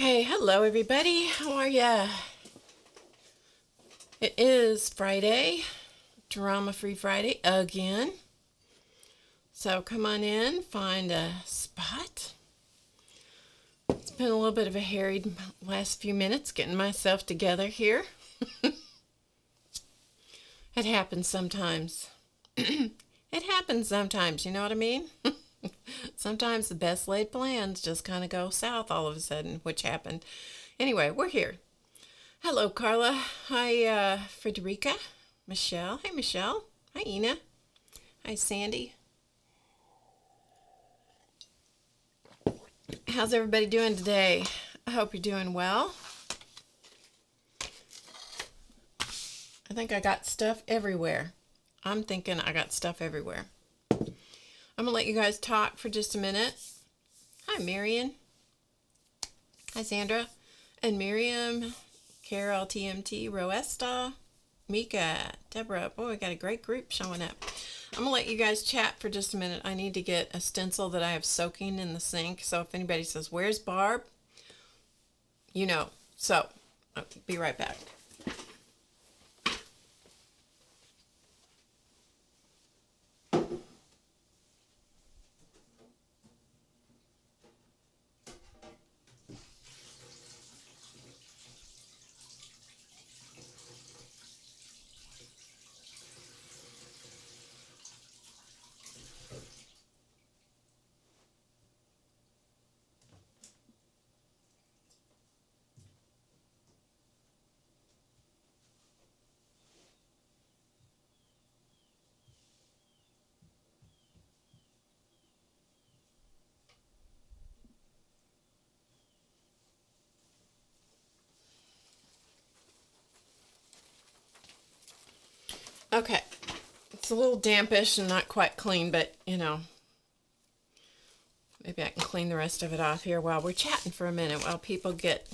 Okay, hello everybody. How are ya? It is Friday, drama-free Friday again. So come on in, find a spot. It's been a little bit of a harried last few minutes getting myself together here. It happens sometimes. It happens sometimes, you know what I mean? Sometimes the best laid plans just kind of go south all of a sudden, which happened. Anyway, we're here. Hello, Carla. Hi, Frederica. Michelle. Hey, Michelle. Hi, Ina. Hi, Sandy. How's everybody doing today? I hope you're doing well. I think I got stuff everywhere. I'm thinking I got stuff everywhere. I'm going to let you guys talk for just a minute. Hi, Marion. Hi, Sandra. And Miriam, Carol, TMT, Roesta, Mika, Deborah. Boy, we got a great group showing up. I'm going to let you guys chat for just a minute. I need to get a stencil that I have soaking in the sink. So if anybody says, where's Barb? You know. So, I'll be right back. Okay, it's a little dampish and not quite clean, but you know, maybe I can clean the rest of it off here while we're chatting for a minute, while people get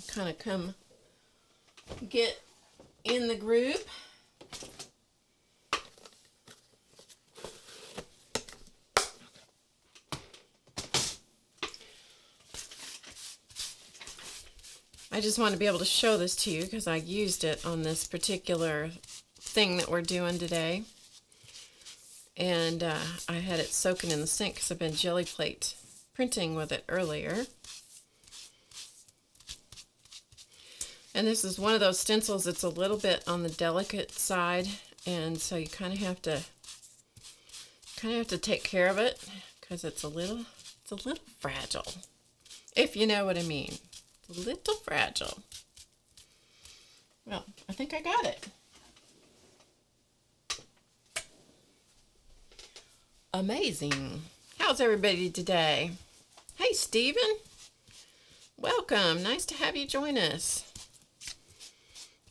in the group. I just want to be able to show this to you because I used it on this particular thing that we're doing today, and I had it soaking in the sink because I've been jelly plate printing with it earlier. And this is one of those stencils that's a little bit on the delicate side, and so you kind of have to take care of it because it's a little fragile, if you know what I mean. A little fragile. Well, I think I got it. Amazing. How's everybody today? Hey, Stephen. Welcome. Nice to have you join us.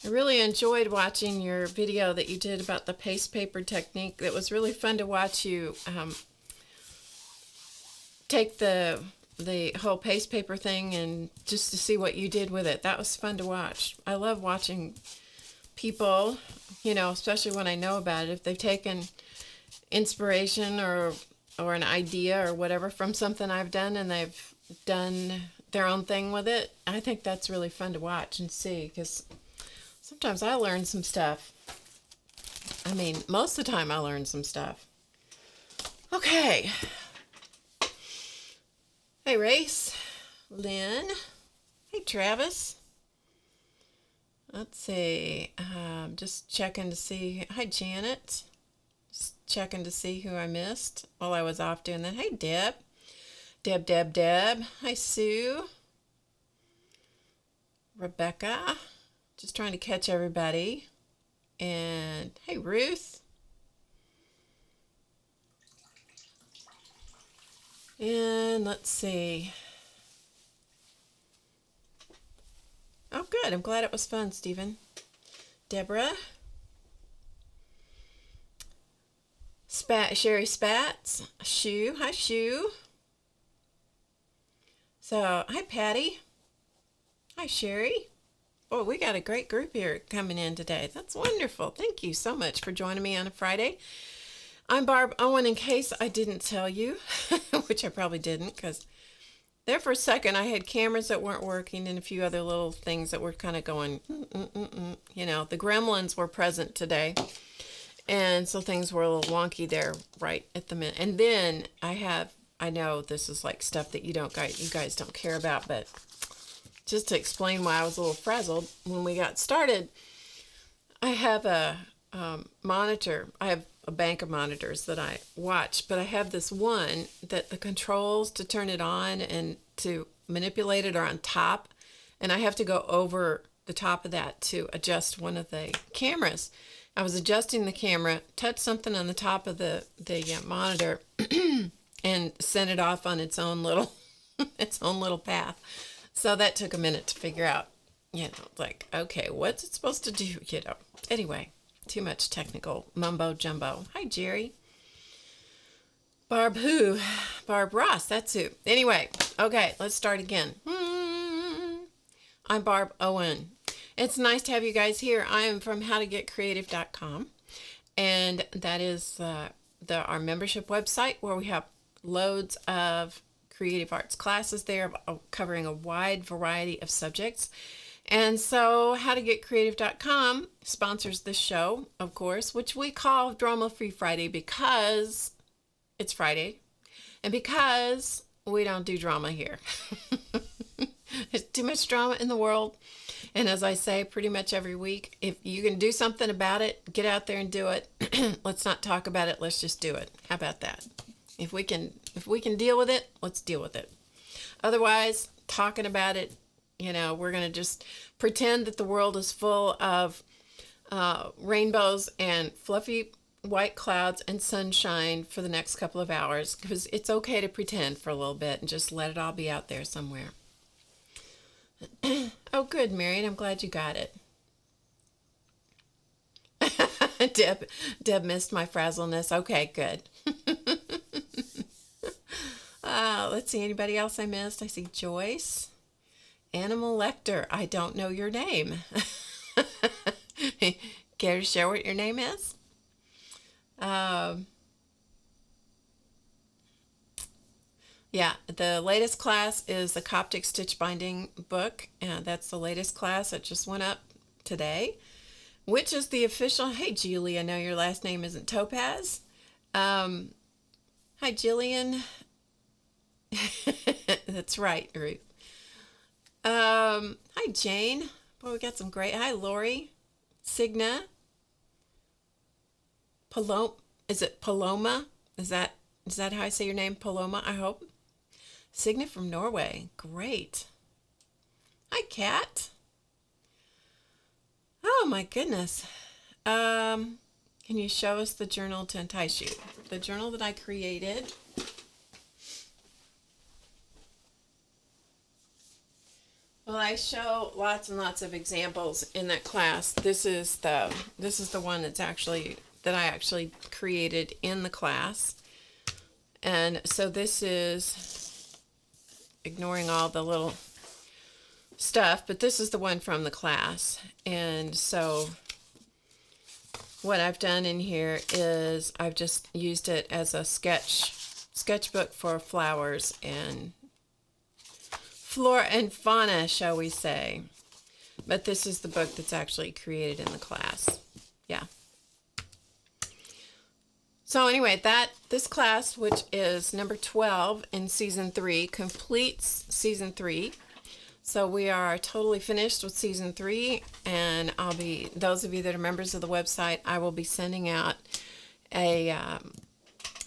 I really enjoyed watching your video that you did about the paste paper technique. It was really fun to watch you take the whole paste paper thing and just to see what you did with it. That was fun to watch. I love watching people, you know, especially when I know about it, if they've taken inspiration or an idea or whatever from something I've done and they've done their own thing with it. I think that's really fun to watch and see because sometimes I learn some stuff. I mean, most of the time I learn some stuff. Okay. Hey, Race. Lynn. Hey, Travis. Let's see. Just checking to see. Hi, Janet. Just checking to see who I missed while I was off doing that. Hey, Deb. Deb. Hi, Sue. Rebecca. Just trying to catch everybody. And hey, Ruth. And let's see. Oh, good. I'm glad it was fun, Stephen. Deborah. Sherry Spats. Shoe. Hi, Shoe. So, hi, Patty. Hi, Sherry. Oh, we got a great group here coming in today. That's wonderful. Thank you so much for joining me on a Friday. I'm Barb Owen, in case I didn't tell you, which I probably didn't because There for a second, I had cameras that weren't working and a few other little things that were kind of going, you know, the gremlins were present today. And so things were a little wonky there right at the minute. And then I know this is like stuff that you guys don't care about, but just to explain why I was a little frazzled when we got started, I have a monitor. I have a bank of monitors that I watch, but I have this one that the controls to turn it on and to manipulate it are on top, and I have to go over the top of that to adjust one of the cameras. I was adjusting the camera, touched something on the top of the monitor, and sent it off on its own little path. So that took a minute to figure out, you know, like, okay, what's it supposed to do, you know? Anyway, too much technical mumbo jumbo. Hi, Jerry. Barb who? Barb Ross, that's who. Anyway, okay, let's start again. I'm Barb Owen. It's nice to have you guys here. I am from HowToGetCreative.com, and that is our membership website where we have loads of creative arts classes there covering a wide variety of subjects. And so HowToGetCreative.com sponsors this show, of course, which we call Drama Free Friday because it's Friday and because we don't do drama here. There's too much drama in the world. And as I say pretty much every week, if you can do something about it, get out there and do it. Let's not talk about it. Let's just do it. How about that? If we can deal with it, let's deal with it. Otherwise, talking about it, you know, we're going to just pretend that the world is full of rainbows and fluffy white clouds and sunshine for the next couple of hours, because it's okay to pretend for a little bit and just let it all be out there somewhere. Oh, good, Marion. I'm glad you got it. Deb missed my frazzleness. Okay, good. Let's see, anybody else I missed? I see Joyce. Animal Lecter. I don't know your name. Care to share what your name is? Yeah, the latest class is the Coptic Stitch Binding book, and that's the latest class that just went up today, which is the official. Hey, Julie, I know your last name isn't Topaz. Hi, Jillian. That's right, Ruth. Hi, Jane. Boy, we got some great. Hi, Lori. Signa. Is it Paloma? Is that how I say your name? Paloma, I hope. Signa from Norway. Great. Hi, Kat. Oh, my goodness. Can you show us the journal to entice you? The journal that I created. Well, I show lots and lots of examples in that class. This is the one that I actually created in the class. And so this is ignoring all the little stuff, but this is the one from the class. And so what I've done in here is I've just used it as a sketchbook for flowers and flora and fauna, shall we say. But this is the book that's actually created in the class. Yeah. So anyway, this class, which is number 12 in season 3, completes season 3. So we are totally finished with season 3, and those of you that are members of the website, I will be sending out an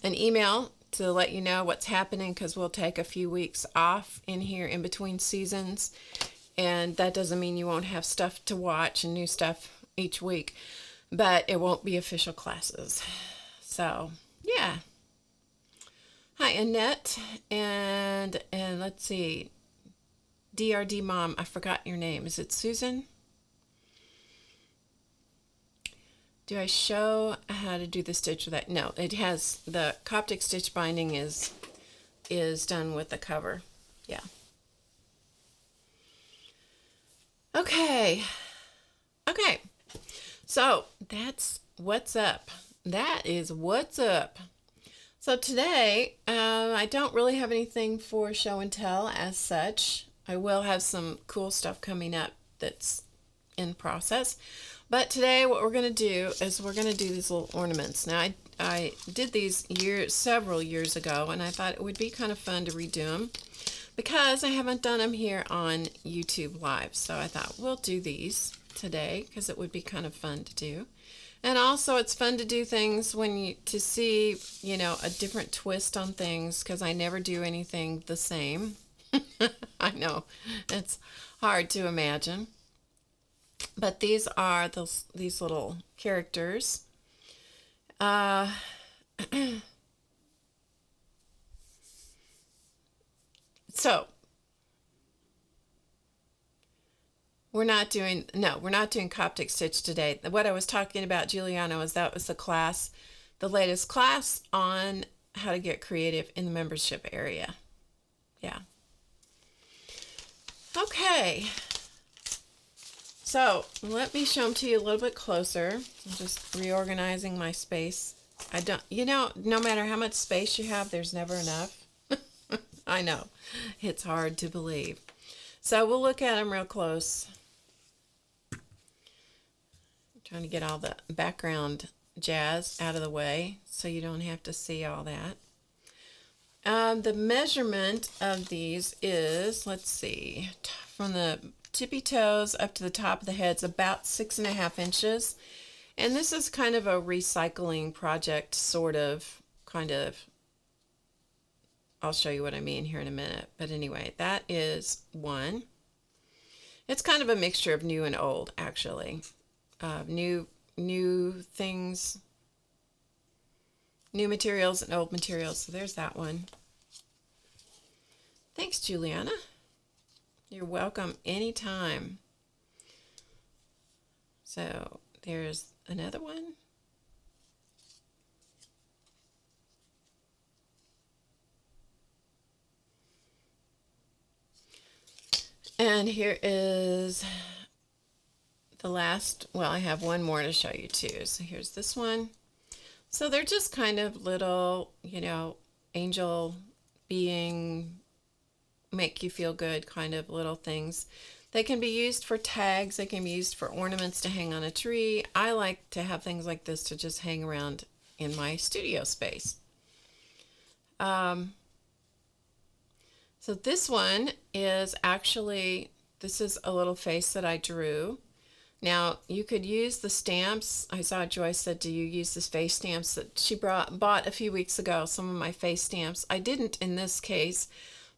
email to let you know what's happening, because we'll take a few weeks off in here in between seasons, and that doesn't mean you won't have stuff to watch and new stuff each week, but it won't be official classes. So yeah. Hi, Annette, and let's see, DRD Mom, I forgot your name. Is it Susan? Do I show how to do the stitch with that? No, it has the Coptic stitch binding is done with the cover. Yeah. Okay. So that's what's up. That is what's up. So today, I don't really have anything for show and tell as such. I will have some cool stuff coming up that's in process. But today what we're going to do is we're going to do these little ornaments. Now I did these several years ago, and I thought it would be kind of fun to redo them because I haven't done them here on YouTube Live. So I thought we'll do these today because it would be kind of fun to do. And also it's fun to do things to see, a different twist on things, because I never do anything the same. I know, it's hard to imagine. But these are these little characters. So we're not doing Coptic stitch today. What I was talking about, Juliana, was that was the latest class on how to get creative in the membership area. Yeah. Okay. So let me show them to you a little bit closer. I'm just reorganizing my space. No matter how much space you have, there's never enough. I know. It's hard to believe. So we'll look at them real close. I'm trying to get all the background jazz out of the way so you don't have to see all that. The measurement of these is, let's see, from the tippy toes up to the top of the head's about 6.5 inches. And this is kind of a recycling project, kind of. I'll show you what I mean here in a minute. But anyway, that is one. It's kind of a mixture of new and old, actually. New things, new materials and old materials. So there's that one. Thanks, Juliana. You're welcome anytime. So there's another one. And here is the last. Well, I have one more to show you too. So here's this one. So they're just kind of little, angel being, make you feel good kind of little things. They can be used for tags. They can be used for ornaments to hang on a tree. I like to have things like this to just hang around in my studio space. So this one is actually, this is a little face that I drew. Now you could use the stamps. I saw Joyce said, do you use the face stamps that she bought a few weeks ago, some of my face stamps. I didn't in this case,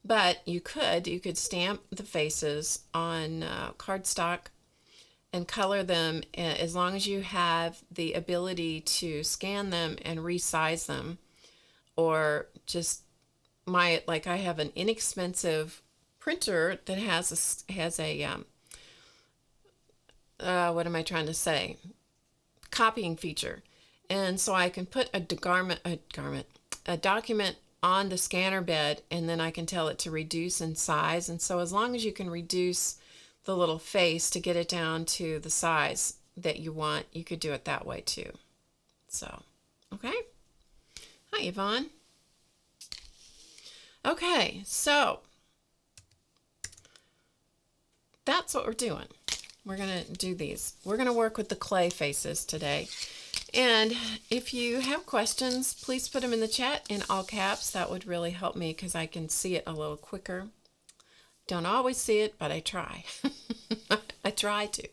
but you could stamp the faces on cardstock and color them as long as you have the ability to scan them and resize them, or just I have an inexpensive printer that has a what am I trying to say? Copying feature. And so I can put a document on the scanner bed, and then I can tell it to reduce in size. And so as long as you can reduce the little face to get it down to the size that you want, you could do it that way too. So, okay. Hi, Yvonne. Okay, so that's what we're doing. We're going to do these. We're going to work with the clay faces today. And if you have questions, please put them in the chat in all caps. That would really help me because I can see it a little quicker. Don't always see it, but I try. I try to.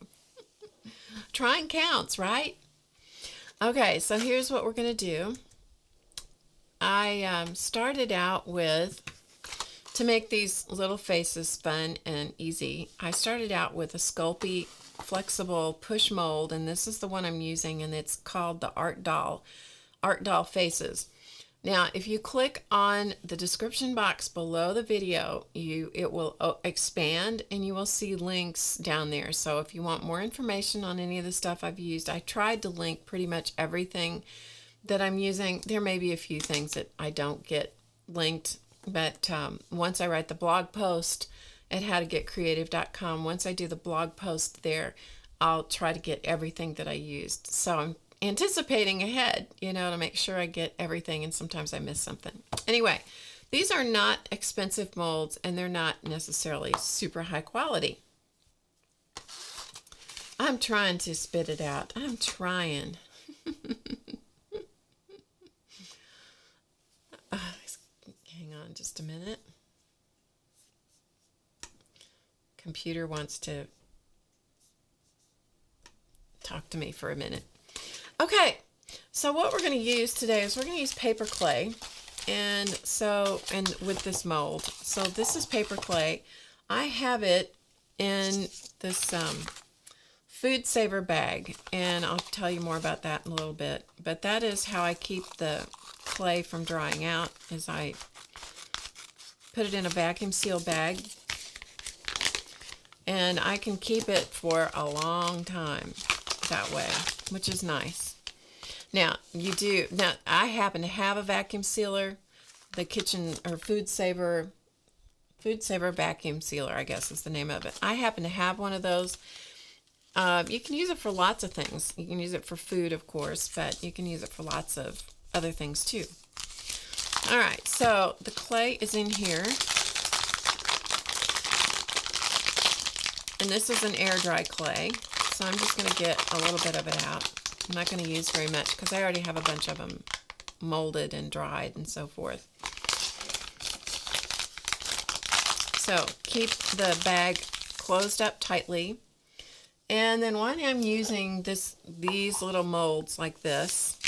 Trying counts, right? Okay, so here's what we're going to do. I started out with, to make these little faces fun and easy, I started out with a Sculpey flexible push mold, and this is the one I'm using, and it's called the Art Doll Faces. Now, if you click on the description box below the video, it will expand and you will see links down there. So if you want more information on any of the stuff I've used, I tried to link pretty much everything that I'm using. There may be a few things that I don't get linked, but once I write the blog post at HowToGetCreative.com, once I do the blog post there, I'll try to get everything that I used. So anticipating ahead, you know, to make sure I get everything, and sometimes I miss something. Anyway, these are not expensive molds, and they're not necessarily super high quality. I'm trying to spit it out. I'm trying. Hang on just a minute. Computer wants to talk to me for a minute. Okay, so what we're going to use today is we're going to use paper clay, and with this mold. So this is paper clay. I have it in this FoodSaver bag, and I'll tell you more about that in a little bit. But that is how I keep the clay from drying out, is I put it in a vacuum seal bag, and I can keep it for a long time that way, which is nice. Now I happen to have a vacuum sealer, the kitchen or FoodSaver vacuum sealer, I guess is the name of it. I happen to have one of those. You can use it for lots of things. You can use it for food, of course, but you can use it for lots of other things too. All right, so the clay is in here. And this is an air dry clay. So I'm just going to get a little bit of it out. I'm not going to use very much because I already have a bunch of them molded and dried and so forth. So keep the bag closed up tightly. And then when I'm using these little molds like this,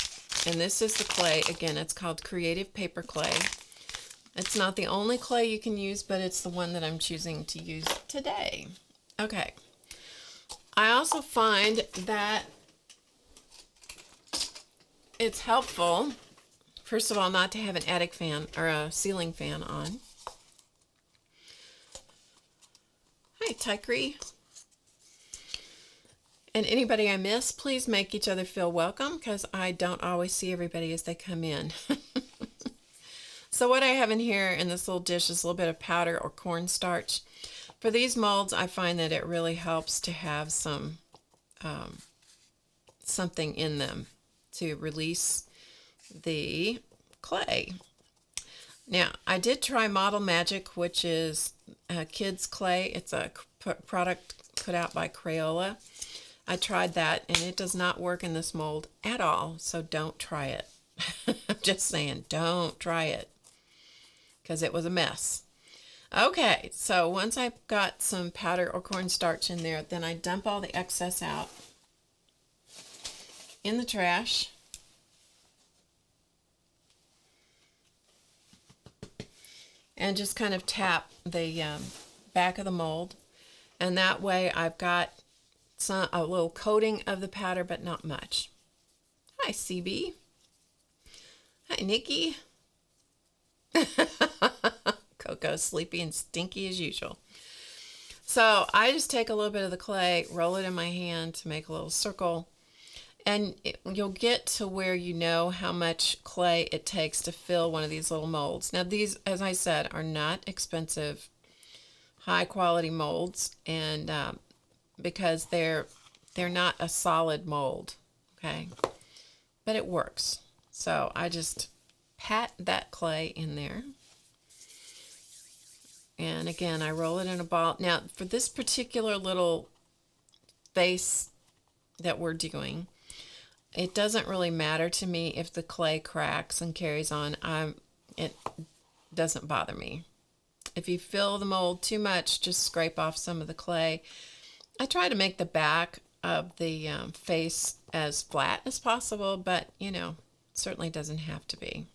and this is the clay, again, it's called Creative Paper Clay. It's not the only clay you can use, but it's the one that I'm choosing to use today. Okay. I also find that it's helpful, first of all, not to have an attic fan or a ceiling fan on. Hi, Tykree. And anybody I miss, please make each other feel welcome, because I don't always see everybody as they come in. So what I have in here in this little dish is a little bit of powder or cornstarch. For these molds, I find that it really helps to have some something in them to release the clay. Now, I did try Model Magic, which is kids' clay. It's a product put out by Crayola. I tried that, and it does not work in this mold at all, so don't try it. I'm just saying, don't try it, because it was a mess. Okay, so once I've got some powder or cornstarch in there, then I dump all the excess out in the trash. And just kind of tap the back of the mold. And that way I've got a little coating of the powder, but not much. Hi, CB. Hi, Nikki. Coco's sleepy and stinky as usual. So I just take a little bit of the clay, roll it in my hand to make a little circle, and you'll get to where you know how much clay it takes to fill one of these little molds. Now these, as I said, are not expensive, high quality molds, and because they're not a solid mold, okay? But it works. So I just pat that clay in there. And again, I roll it in a ball. Now, for this particular little vase that we're doing, it doesn't really matter to me if the clay cracks and carries on. It doesn't bother me. If you fill the mold too much, just scrape off some of the clay. I try to make the back of the face as flat as possible, but, you know, certainly doesn't have to be.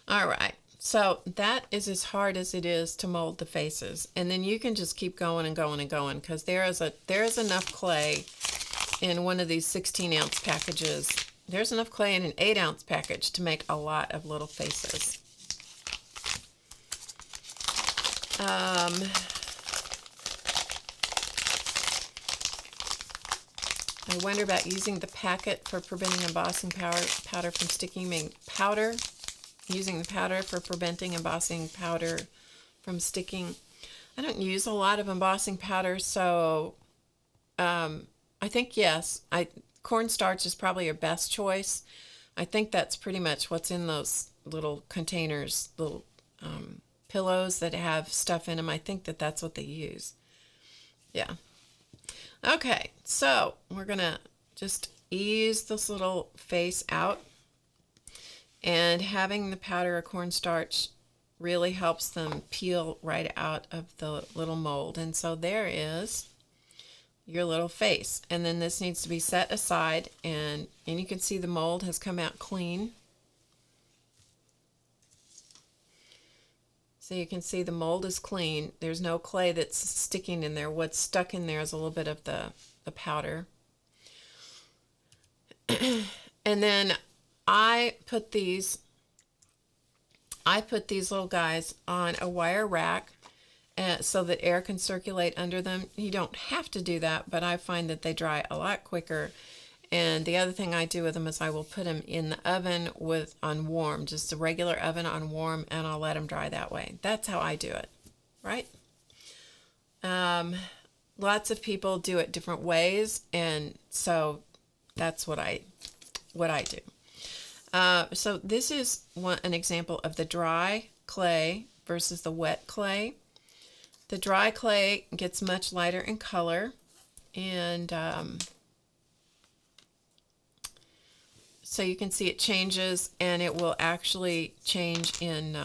All right. So that is as hard as it is to mold the faces. And then you can just keep going and going and going, because there is enough clay in one of these 16-ounce packages. There's enough clay in an 8-ounce package to make a lot of little faces. I wonder about using the packet for preventing embossing powder from sticking. Using the powder for preventing embossing powder from sticking. I don't use a lot of embossing powder, so I think yes. cornstarch is probably your best choice. I think that's pretty much what's in those little containers, little pillows that have stuff in them. I think that that's what they use. Yeah. Okay, so we're going to just ease this little face out. And having the powder of cornstarch really helps them peel right out of the little mold. And so there is your little face. And then this needs to be set aside, and you can see the mold has come out clean. So you can see the mold is clean. There's no clay that's sticking in there. What's stuck in there is a little bit of the powder. And then I put these little guys on a wire rack so that air can circulate under them. You don't have to do that, but I find that they dry a lot quicker. And the other thing I do with them is I will put them in the oven on warm, just a regular oven on warm, and I'll let them dry that way. That's how I do it, right? Lots of people do it different ways, and so that's what I do. So this is an example of the dry clay versus the wet clay. The dry clay gets much lighter in color, and so you can see it changes, and it will actually change in,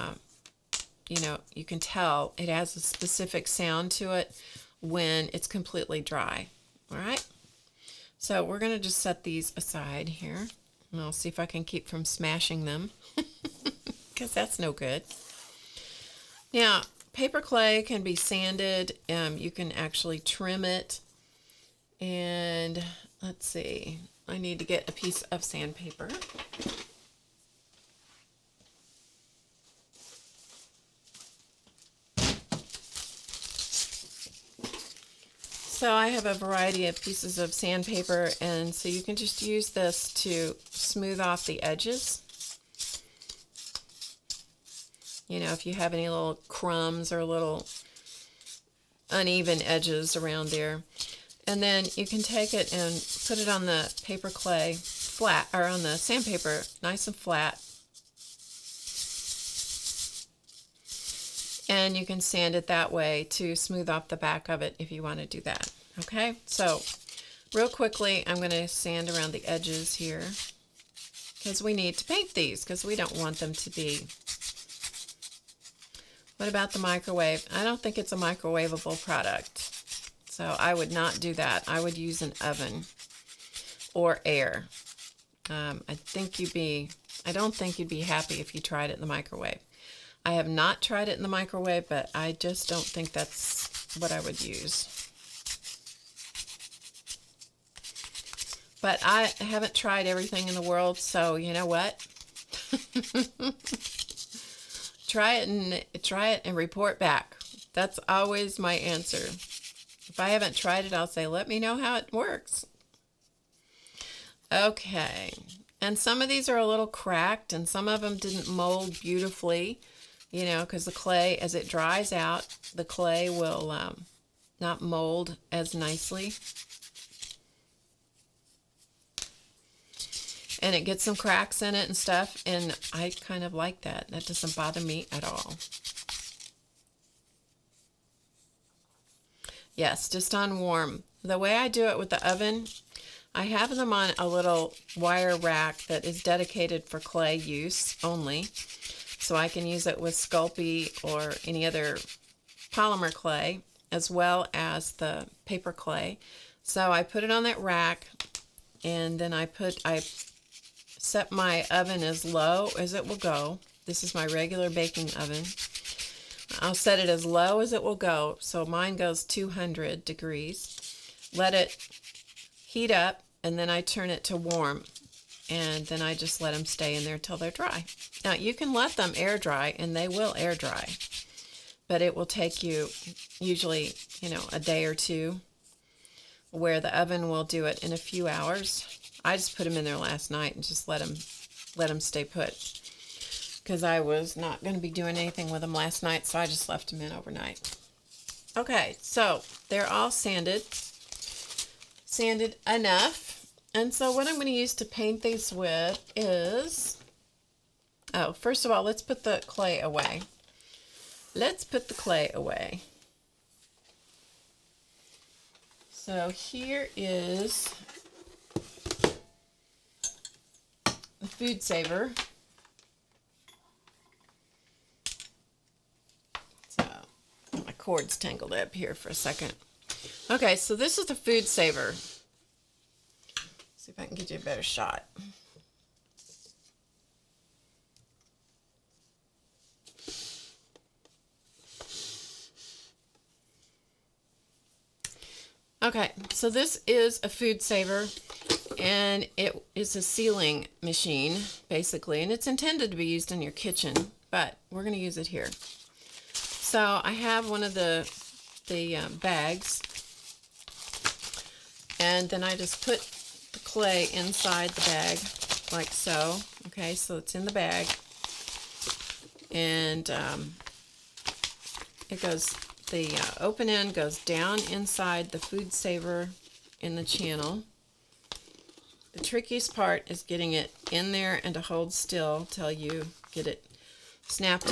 you can tell it has a specific sound to it when it's completely dry. All right, so we're going to just set these aside here. And I'll see if I can keep from smashing them, because that's no good. Now, paper clay can be sanded. You can actually trim it. And let's see, I need to get a piece of sandpaper. So I have a variety of pieces of sandpaper, and so you can just use this to smooth off the edges. If you have any little crumbs or little uneven edges around there. And then you can take it and put it on the paper clay flat, or on the sandpaper nice and flat. And you can sand it that way to smooth off the back of it if you want to do that. Okay, so real quickly, I'm going to sand around the edges here, because we need to paint these, because we don't want them to be. What about the microwave? I don't think it's a microwavable product, so I would not do that. I would use an oven or air. I don't think you'd be happy if you tried it in the microwave. I have not tried it in the microwave, but I just don't think that's what I would use. But I haven't tried everything in the world, so you know what? Try it and report back. That's always my answer. If I haven't tried it, I'll say, let me know how it works. Okay. And some of these are a little cracked, and some of them didn't mold beautifully, because the clay, as it dries out, the clay will not mold as nicely. And it gets some cracks in it and stuff, and I kind of like that. That doesn't bother me at all. Yes, just on warm. The way I do it with the oven, I have them on a little wire rack that is dedicated for clay use only. So I can use it with Sculpey or any other polymer clay, as well as the paper clay. So I put it on that rack, and then I set my oven as low as it will go. This is my regular baking oven. I'll set it as low as it will go. So mine goes 200 degrees. Let it heat up, and then I turn it to warm. And then I just let them stay in there till they're dry. Now, you can let them air dry, and they will air dry. But it will take you usually, a day or two, where the oven will do it in a few hours. I just put them in there last night and just let them stay put, because I was not going to be doing anything with them last night, so I just left them in overnight. Okay, so they're all sanded enough, And so what I'm going to use to paint these with is, oh, first of all, let's put the clay away. Let's put the clay away. So here is the FoodSaver. So my cord's tangled up here for a second. Okay, so this is the FoodSaver. See if I can get you a better shot. Okay, so this is a FoodSaver, and it is a sealing machine, basically, and it's intended to be used in your kitchen, but we're going to use it here. So I have one of the bags, and then I just put the clay inside the bag, like so. Okay, so it's in the bag, and it goes. The open end goes down inside the FoodSaver in the channel. The trickiest part is getting it in there and to hold still till you get it snapped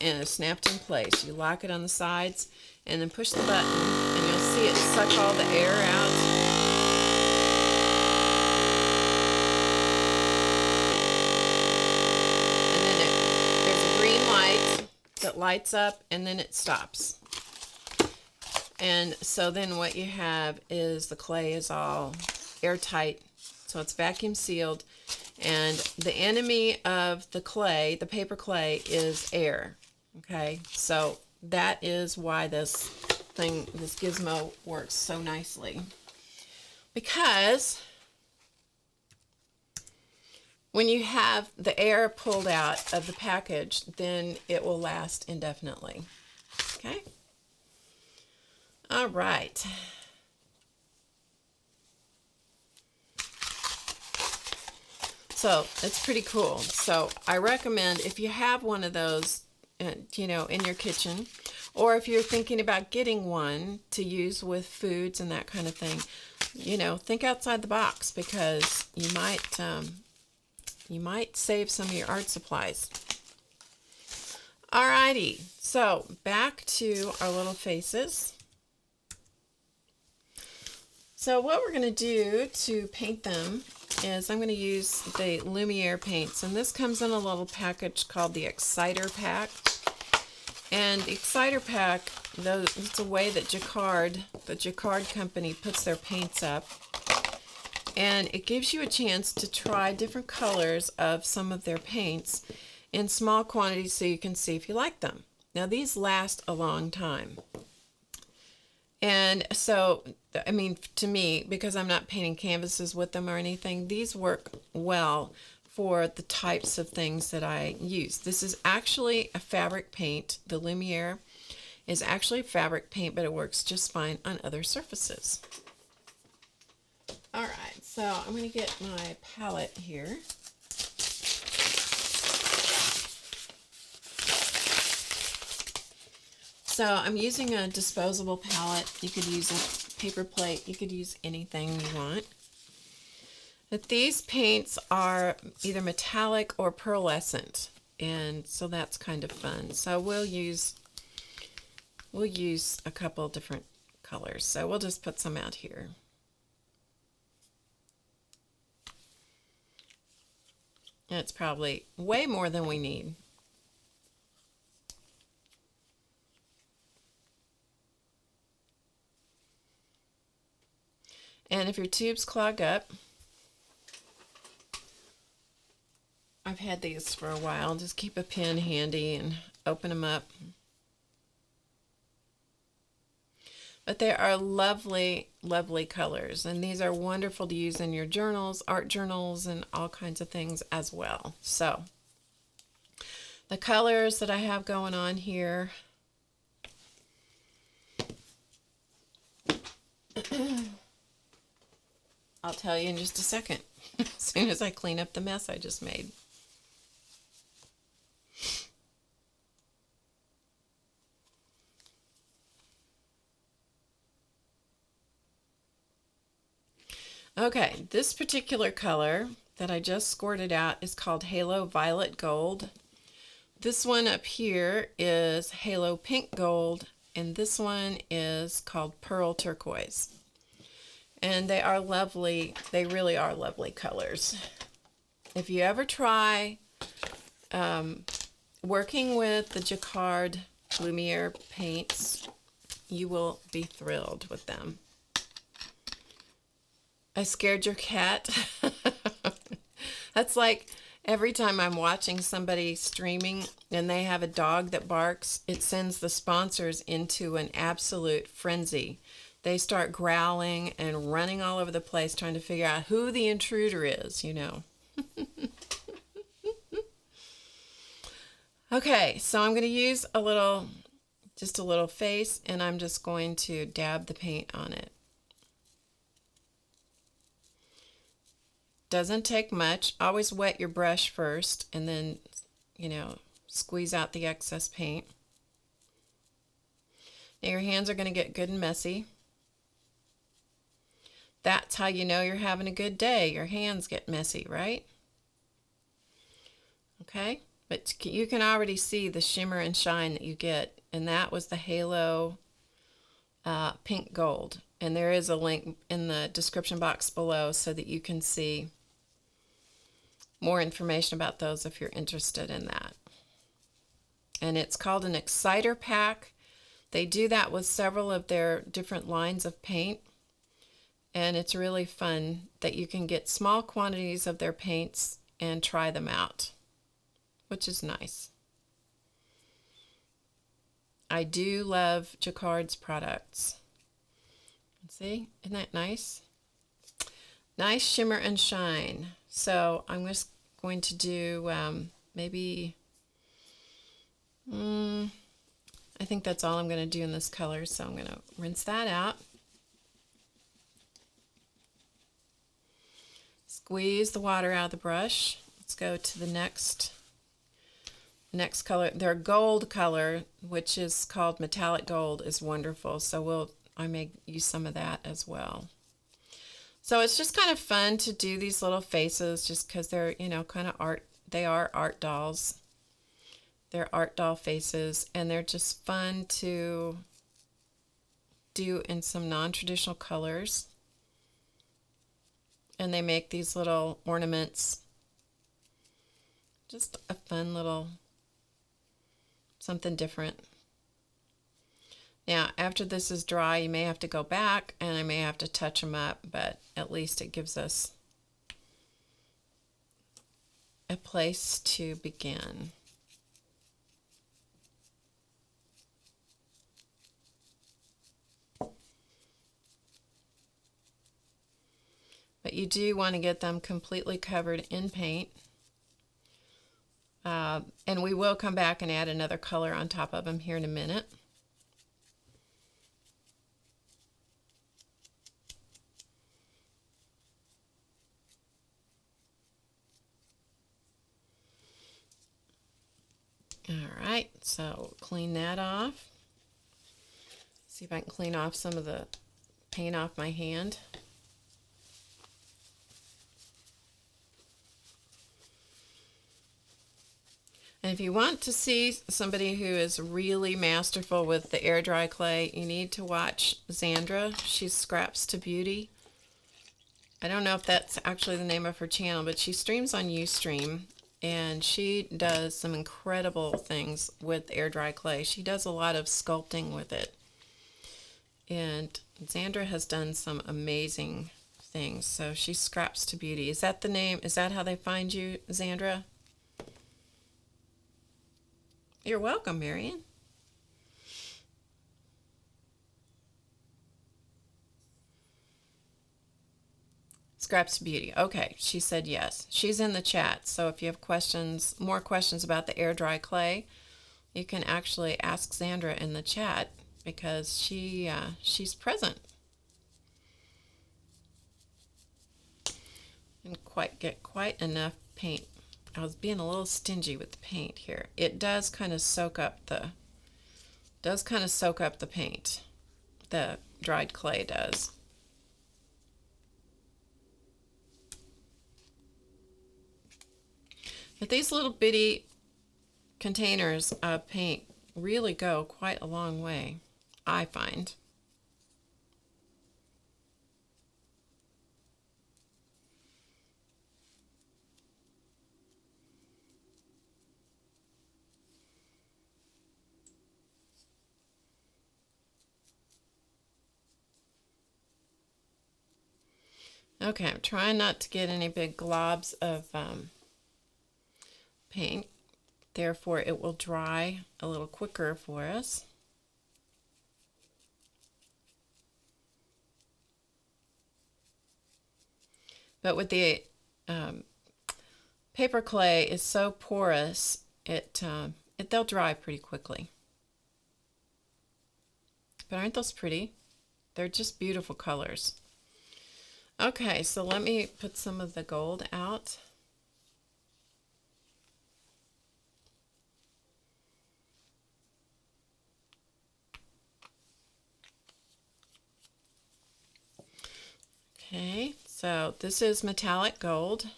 in place. You lock it on the sides and then push the button, and you'll see it suck all the air out. And then there's a green light that lights up, and then it stops. And so then what you have is the clay is all airtight, so it's vacuum sealed, and the enemy of the clay, the paper clay, is air. Okay, so that is why this gizmo works so nicely, because when you have the air pulled out of the package, then it will last indefinitely. Okay. All right. So it's pretty cool. So I recommend, if you have one of those, you know, in your kitchen, or if you're thinking about getting one to use with foods and that kind of thing, you know, think outside the box, because you might save some of your art supplies. Alrighty. So back to our little faces. So what we're going to do to paint them is I'm going to use the Lumiere paints, and this comes in a little package called the Exciter Pack. And the Exciter Pack, it's a way that the Jacquard company puts their paints up, and it gives you a chance to try different colors of some of their paints in small quantities so you can see if you like them. Now these last a long time. And so, I mean, to me, because I'm not painting canvases with them or anything, these work well for the types of things that I use. This is actually a fabric paint. The Lumiere is actually fabric paint, but it works just fine on other surfaces. All right, so I'm going to get my palette here. So I'm using a disposable palette. You could use a paper plate. You could use anything you want. But these paints are either metallic or pearlescent, and so that's kind of fun. So we'll use a couple different colors. So we'll just put some out here. And it's probably way more than we need. And if your tubes clog up, I've had these for a while, just keep a pen handy and open them up. But they are lovely, lovely colors, and these are wonderful to use in your journals, art journals, and all kinds of things as well. So the colors that I have going on here, I'll tell you in just a second, as soon as I clean up the mess I just made. Okay, this particular color that I just squirted out is called Halo Violet Gold. This one up here is Halo Pink Gold, and this one is called Pearl Turquoise. And they are lovely. They really are lovely colors. If you ever try working with the Jacquard Lumiere paints, you will be thrilled with them. I scared your cat. That's like every time I'm watching somebody streaming and they have a dog that barks, it sends the sponsors into an absolute frenzy. They start growling and running all over the place trying to figure out who the intruder is, you know. Okay, so I'm going to use just a little face, and I'm just going to dab the paint on it. Doesn't take much. Always wet your brush first and then, you know, squeeze out the excess paint. Now your hands are going to get good and messy. That's how you know you're having a good day. Your hands get messy, right? Okay, but you can already see the shimmer and shine that you get, and that was the Halo Pink Gold. And there is a link in the description box below so that you can see more information about those if you're interested in that. And it's called an Exciter Pack. They do that with several of their different lines of paint. And it's really fun that you can get small quantities of their paints and try them out, which is nice. I do love Jacquard's products. See, isn't that nice? Nice shimmer and shine. So I'm just going to do maybe, I think that's all I'm going to do in this color. So I'm going to rinse that out. Squeeze the water out of the brush. Let's go to the next color. Their gold color, which is called metallic gold, is wonderful. So I may use some of that as well. So it's just kind of fun to do these little faces just because they're, you know, kind of art. They are art dolls. They're art doll faces, and they're just fun to do in some non-traditional colors. And they make these little ornaments. Just a fun little something different. Now, after this is dry, you may have to go back and I may have to touch them up, but at least it gives us a place to begin. But you do want to get them completely covered in paint. And we will come back and add another color on top of them here in a minute. All right, so clean that off. See if I can clean off some of the paint off my hand. And if you want to see somebody who is really masterful with the air dry clay, you need to watch Xandra. She's Scraps to Beauty. I don't know if that's actually the name of her channel, but she streams on Ustream. And she does some incredible things with air dry clay. She does a lot of sculpting with it. And Xandra has done some amazing things. So she's Scraps to Beauty. Is that the name? Is that how they find you, Xandra? You're welcome, Marion. Scraps to Beauty. Okay, she said yes. She's in the chat, so if you have questions, more questions about the air dry clay, you can actually ask Xandra in the chat because she's present. Didn't quite get quite enough paint. I was being a little stingy with the paint here. It does kind of soak up the paint. The dried clay does. But these little bitty containers of paint really go quite a long way, I find. Okay, I'm trying not to get any big globs of paint. Therefore, it will dry a little quicker for us. But with the paper clay is so porous, they'll dry pretty quickly. But aren't those pretty? They're just beautiful colors. Okay, so let me put some of the gold out. Okay, so this is metallic gold.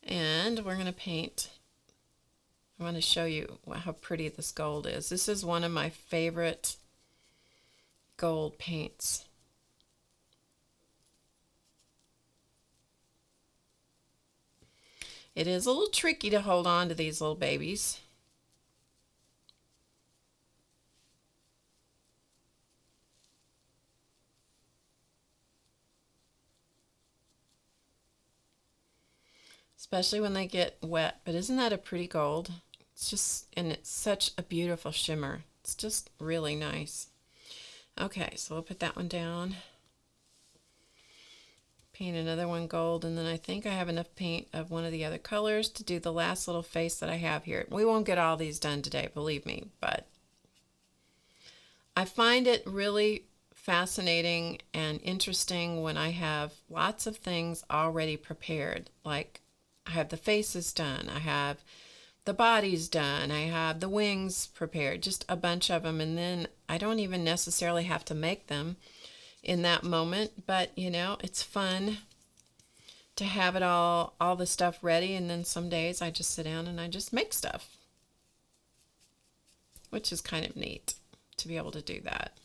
And we're going to paint. I want to show you how pretty this gold is. This is one of my favorite gold paints. It is a little tricky to hold on to these little babies. Especially when they get wet. But isn't that a pretty gold? It's just, and it's such a beautiful shimmer. It's just really nice. Okay, so we'll put that one down. Paint another one gold, and then I think I have enough paint of one of the other colors to do the last little face that I have here. We won't get all these done today, believe me, but I find it really fascinating and interesting when I have lots of things already prepared. Like I have the faces done, I have the bodies done, I have the wings prepared, just a bunch of them, and then I don't even necessarily have to make them in that moment, but you know, it's fun to have it all the stuff ready, and then some days I just sit down and I just make stuff, which is kind of neat to be able to do that.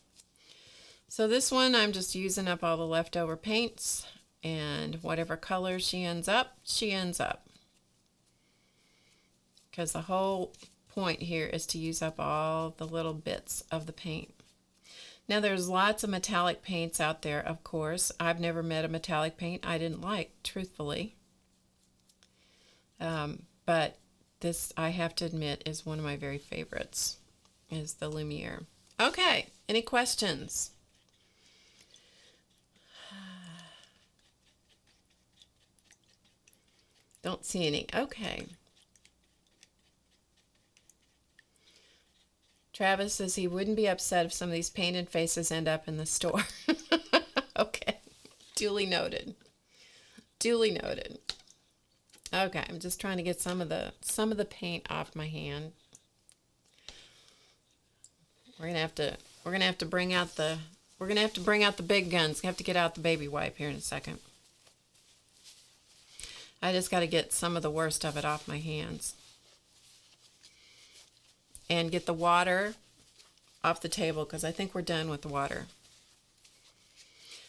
So this one I'm just using up all the leftover paints, and whatever color she ends up, because the whole point here is to use up all the little bits of the paint. Now there's lots of metallic paints out there, of course. I've never met a metallic paint I didn't like, truthfully. But this, I have to admit, is one of my very favorites, is the Lumiere. Okay, any questions? Don't see any. Okay. Travis says he wouldn't be upset if some of these painted faces end up in the store. Okay. Duly noted. Duly noted. Okay, I'm just trying to get some of the paint off my hand. We're gonna have to bring out the big guns. We have to get out the baby wipe here in a second. I just got to get some of the worst of it off my hands. And get the water off the table, because I think we're done with the water.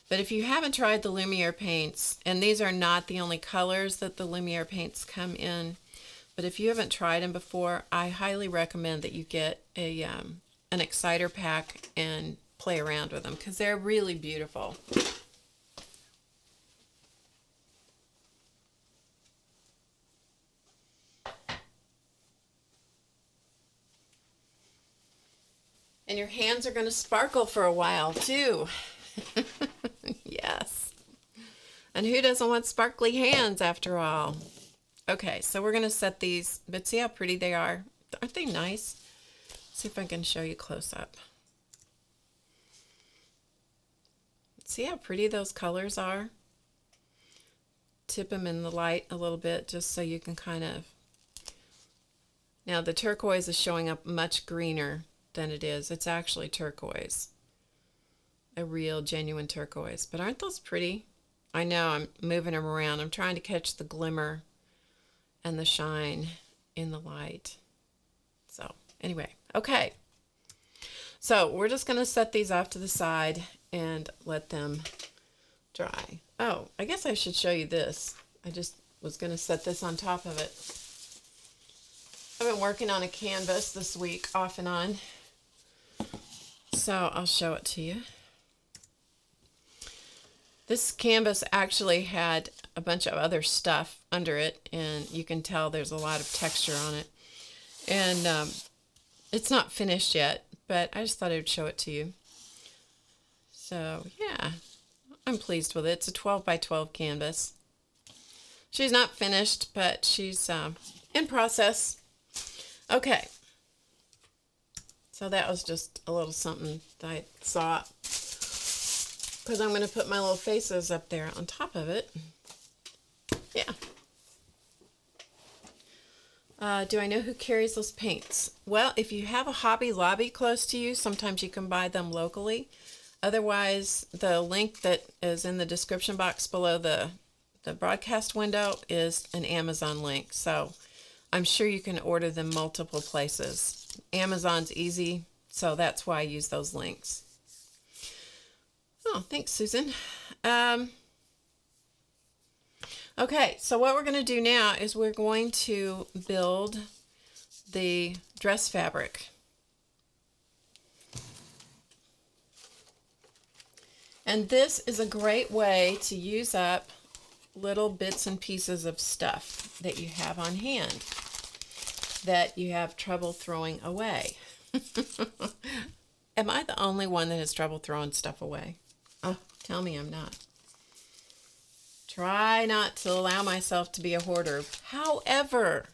But if you haven't tried the Lumiere paints, and these are not the only colors that the Lumiere paints come in, but if you haven't tried them before, I highly recommend that you get an exciter pack and play around with them, because they're really beautiful. And your hands are going to sparkle for a while too. Yes. And who doesn't want sparkly hands after all? Okay, so we're going to set these, but see how pretty they are? Aren't they nice? Let's see if I can show you close up. See how pretty those colors are? Tip them in the light a little bit just so you can kind of... Now the turquoise is showing up much greener than it is. It's actually turquoise. a real genuine turquoise. But aren't those pretty? I know, I'm moving them around. I'm trying to catch the glimmer and the shine in the light. So anyway, okay. So we're just going to set these off to the side and let them dry. Oh, I guess I should show you this. I just was going to set this on top of it. I've been working on a canvas this week off and on. So I'll show it to you. This canvas actually had a bunch of other stuff under it, and you can tell there's a lot of texture on it. And it's not finished yet, but I just thought I would show it to you. So yeah, I'm pleased with it. It's a 12 by 12 canvas. She's not finished, but she's in process. Okay. So that was just a little something that I saw, because I'm going to put my little faces up there on top of it. Yeah. Do I know who carries those paints? Well, if you have a Hobby Lobby close to you, sometimes you can buy them locally. Otherwise, the link that is in the description box below the broadcast window is an Amazon link. So I'm sure you can order them multiple places. Amazon's easy, so that's why I use those links. Oh, thanks, Susan. Okay, so what we're going to do now is we're going to build the dress fabric. And this is a great way to use up little bits and pieces of stuff that you have on hand that you have trouble throwing away. Am I the only one that has trouble throwing stuff away? Oh, tell me I'm not. Try not to allow myself to be a hoarder. However,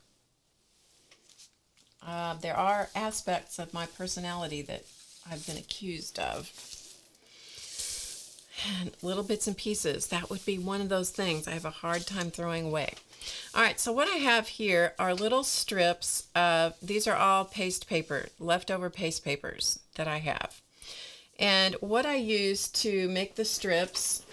there are aspects of my personality that I've been accused of. And little bits and pieces, that would be one of those things I have a hard time throwing away. All right, so what I have here are little strips of, these are all paste paper, leftover paste papers that I have. And what I use to make the strips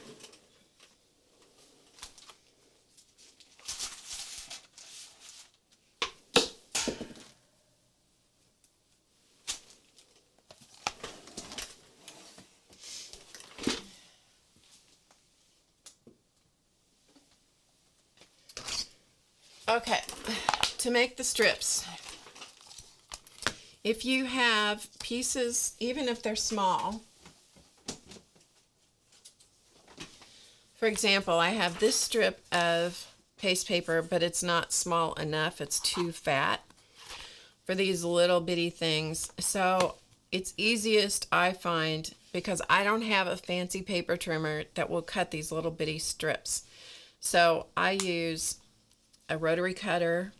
okay, to make the strips, if you have pieces, even if they're small, for example, I have this strip of paste paper, but it's not small enough, it's too fat for these little bitty things. So it's easiest, I find, because I don't have a fancy paper trimmer that will cut these little bitty strips. So I use a rotary cutter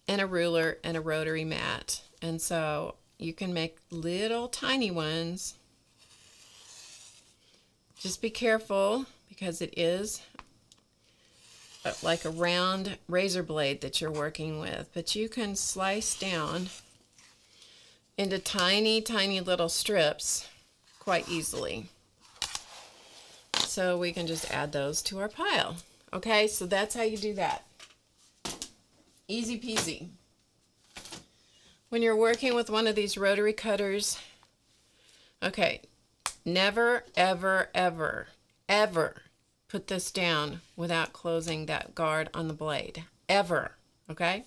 and a ruler and a rotary mat. And so you can make little tiny ones. Just be careful because it is like a round razor blade that you're working with, but you can slice down into tiny, tiny little strips quite easily. So we can just add those to our pile. Okay, so that's how you do that. Easy peasy. When you're working with one of these rotary cutters, okay, never, ever, ever, ever put this down without closing that guard on the blade. Ever, okay?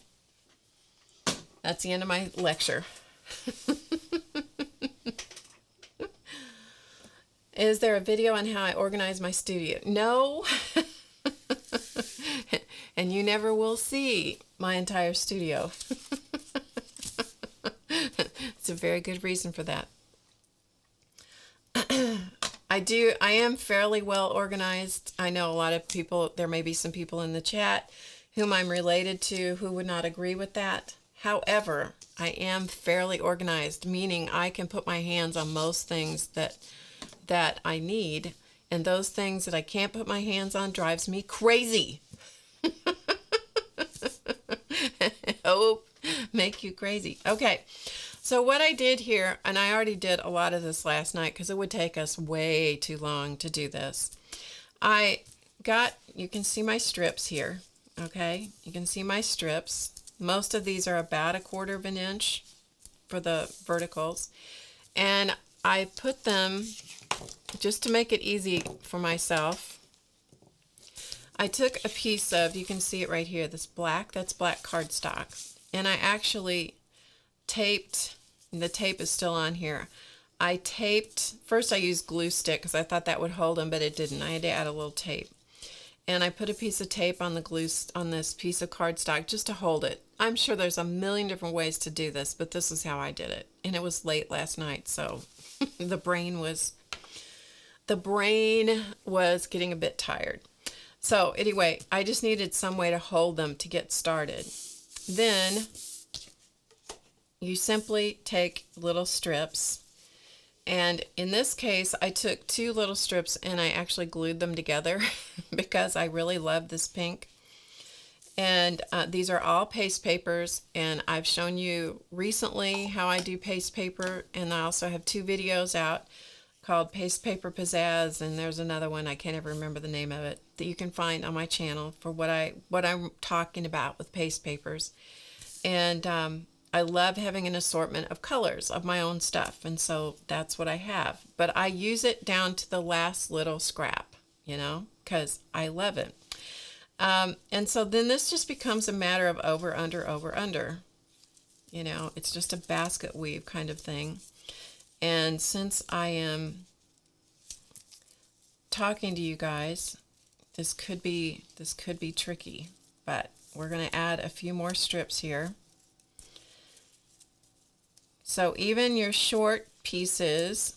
That's the end of my lecture. Is there a video on how I organize my studio? No. And you never will see my entire studio. It's a very good reason for that. I am fairly well organized. I know a lot of people, there may be some people in the chat whom I'm related to who would not agree with that. However, I am fairly organized, meaning I can put my hands on most things that I need, and those things that I can't put my hands on drives me crazy. Oh, make you crazy. Okay, So what I did here, and I already did a lot of this last night because it would take us way too long to do this. You can see my strips here, okay? You can see my strips. Most of these are about 1/4 of an inch for the verticals. And I put them, just to make it easy for myself, I took a piece of, you can see it right here, this black, that's black cardstock. And I actually taped, and the tape is still on here. I taped, first I used glue stick because I thought that would hold them, but it didn't. I had to add a little tape. And I put a piece of tape on the glue, on this piece of cardstock just to hold it. I'm sure there's a million different ways to do this, but this is how I did it. And it was late last night, so the brain was getting a bit tired. So anyway, I just needed some way to hold them to get started. Then you simply take little strips. And in this case, I took 2 little strips and I actually glued them together because I really love this pink. And these are all paste papers, and I've shown you recently how I do paste paper, and I also have 2 videos out called Paste Paper Pizzazz, and there's another one, I can't ever remember the name of it, that you can find on my channel for what I'm talking about with paste papers. And I love having an assortment of colors of my own stuff, and so that's what I have. But I use it down to the last little scrap, you know, because I love it. And so then this just becomes a matter of over, under, over, under. You know, it's just a basket weave kind of thing. And since I am talking to you guys, this could be tricky, but we're going to add a few more strips here. So even your short pieces,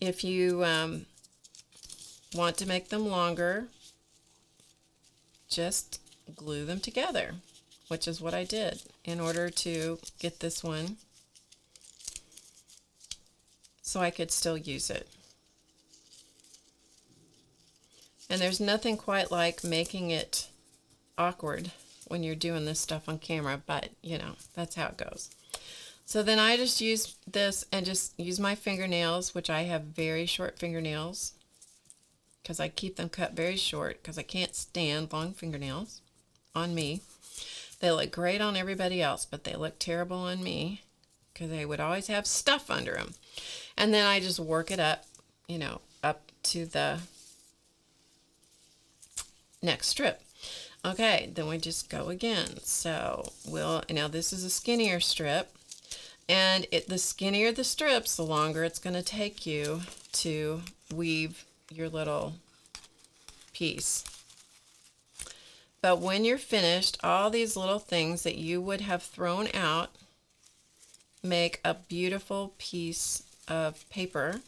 if you want to make them longer, just glue them together, which is what I did in order to get this one so I could still use it. And there's nothing quite like making it awkward when you're doing this stuff on camera, but you know, that's how it goes. So then I just use this and just use my fingernails, which I have very short fingernails because I keep them cut very short because I can't stand long fingernails on me. They look great on everybody else, but they look terrible on me because they would always have stuff under them. And then I just work it up, you know, up to the next strip. Okay, then we just go again. So now this is a skinnier strip. And the skinnier the strips, the longer it's going to take you to weave your little piece. But when you're finished, all these little things that you would have thrown out make a beautiful piece of paper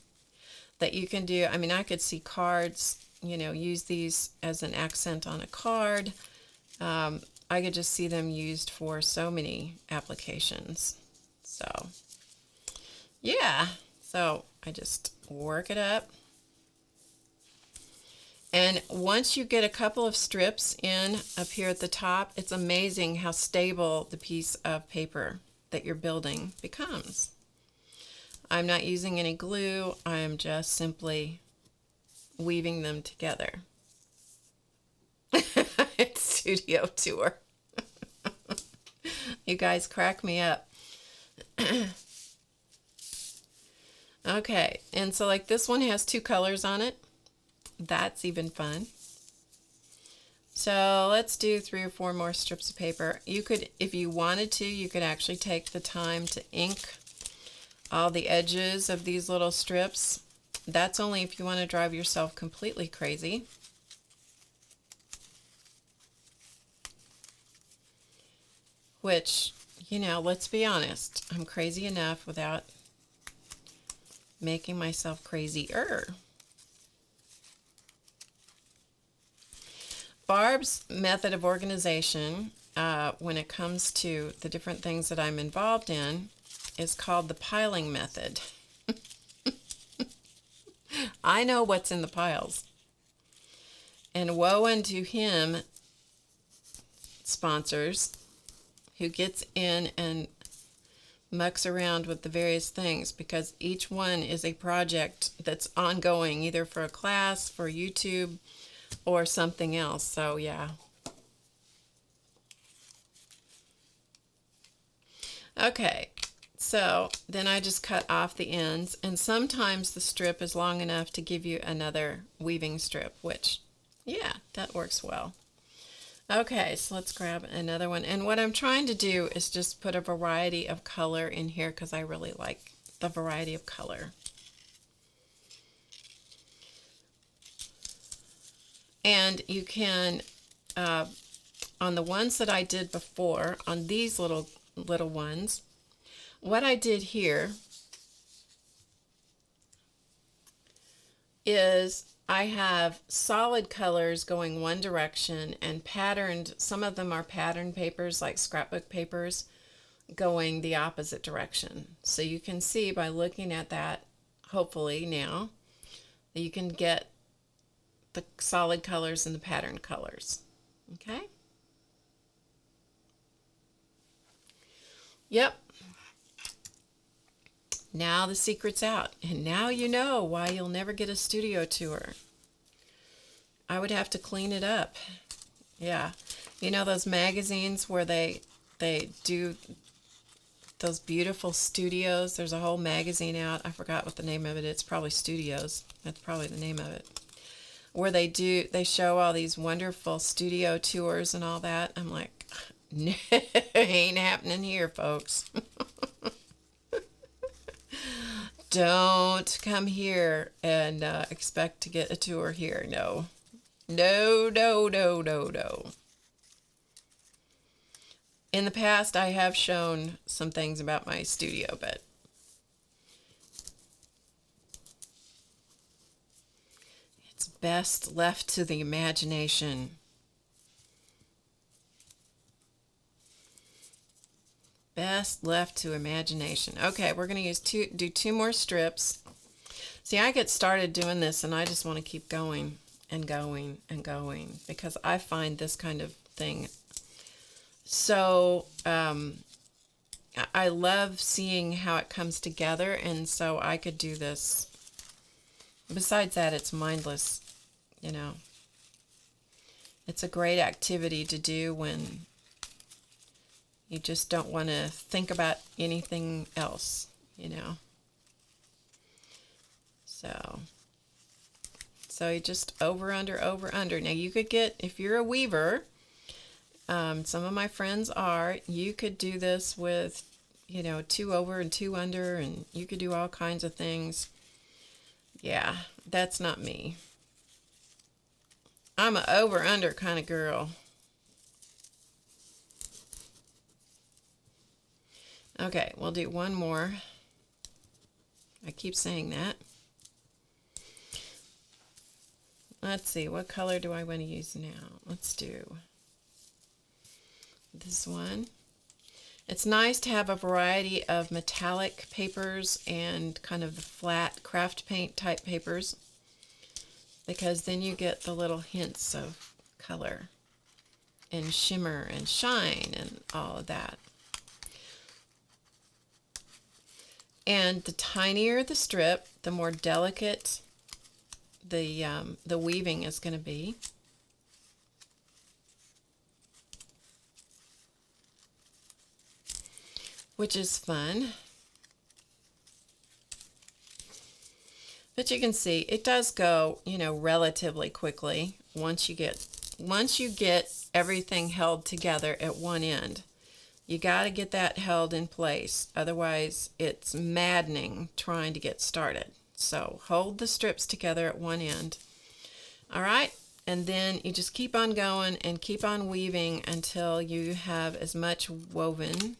that you can do. I mean, I could see cards, you know, use these as an accent on a card. I could just see them used for so many applications. So, yeah, so I just work it up. And once you get a couple of strips in up here at the top, it's amazing how stable the piece of paper that you're building becomes. I'm not using any glue. I'm just simply weaving them together. It's studio tour. You guys crack me up. Okay, and so like this one has 2 colors on it. That's even fun. So let's do 3 or 4 more strips of paper. You could, if you wanted to, you could actually take the time to ink all the edges of these little strips. That's only if you want to drive yourself completely crazy. Which, you know, let's be honest, I'm crazy enough without making myself crazier. Barb's method of organization, when it comes to the different things that I'm involved in, is called the piling method. I know what's in the piles. And woe unto him, sponsors, who gets in and mucks around with the various things, because each one is a project that's ongoing, either for a class, for YouTube, or something else. So yeah. Okay, so then I just cut off the ends, and sometimes the strip is long enough to give you another weaving strip, which, yeah, that works well. Okay, so let's grab another one. And what I'm trying to do is just put a variety of color in here, because I really like the variety of color. And you can, on the ones that I did before, on these little ones, what I did here is I have solid colors going one direction, and patterned, some of them are pattern papers like scrapbook papers, going the opposite direction. So you can see by looking at that, hopefully now, that you can get the solid colors and the pattern colors. Okay? Yep. Now the secret's out, and now you know why you'll never get a studio tour. I would have to clean it up. Yeah. You know those magazines where they do those beautiful studios? There's a whole magazine out. I forgot what the name of it is. It's probably Studios. That's probably the name of it. Where they show all these wonderful studio tours and all that. I'm like, no, ain't happening here, folks. Don't come here and expect to get a tour here. No. No, no, no, no, no. In the past, I have shown some things about my studio, but it's best left to the imagination. Best left to imagination. Okay, we're going to do two more strips. See, I get started doing this and I just want to keep going and going and going, because I find this kind of thing so I love seeing how it comes together, and so I could do this. Besides that, it's mindless, you know. It's a great activity to do when you just don't want to think about anything else, you know. So you just over, under, over, under. Now you could get, if you're a weaver, some of my friends are, you could do this with, you know, 2 over and 2 under, and you could do all kinds of things. Yeah, that's not me. I'm an over, under kind of girl. Okay, we'll do one more. I keep saying that. Let's see, what color do I want to use now? Let's do this one. It's nice to have a variety of metallic papers and kind of the flat craft paint type papers, because then you get the little hints of color and shimmer and shine and all of that. And the tinier the strip, the more delicate the weaving is going to be. Which is fun. But you can see it does go, you know, relatively quickly once you get everything held together at one end. You got to get that held in place, otherwise it's maddening trying to get started. So hold the strips together at one end. All right, and then you just keep on going and keep on weaving until you have as much woven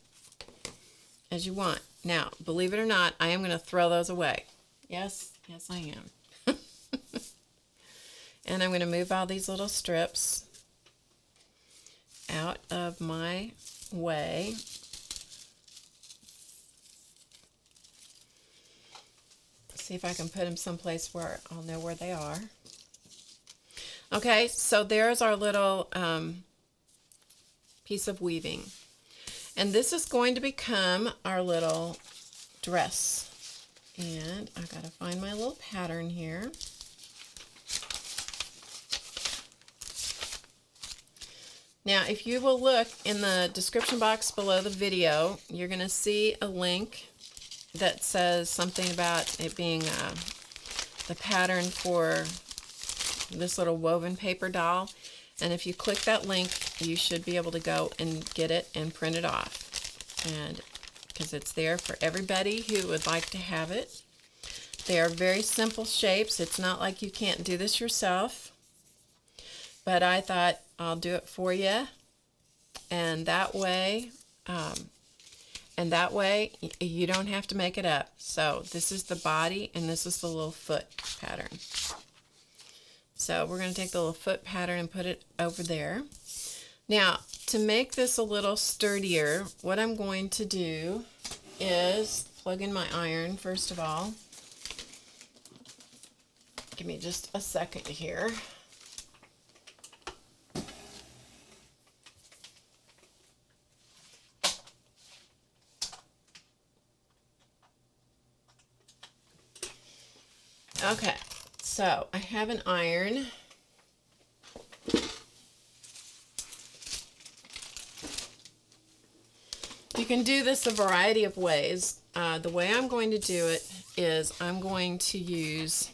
as you want. Now, believe it or not, I am going to throw those away. Yes, I am. And I'm going to move all these little strips out of my way. See if I can put them someplace where I'll know where they are. Okay, so there's our little piece of weaving. And this is going to become our little dress. And I gotta find my little pattern here. Now, if you will look in the description box below the video, you're gonna see a link that says something about it being the pattern for this little woven paper doll. And if you click that link, you should be able to go and get it and print it off. And because it's there for everybody who would like to have it. They are very simple shapes. It's not like you can't do this yourself. But I thought I'll do it for you. And that way you don't have to make it up. So this is the body and this is the little foot pattern. So we're going to take the little foot pattern and put it over there. Now, to make this a little sturdier, what I'm going to do is plug in my iron first of all. Give me just a second here. Okay, so I have an iron. You can do this a variety of ways. The way I'm going to do it is I'm going to use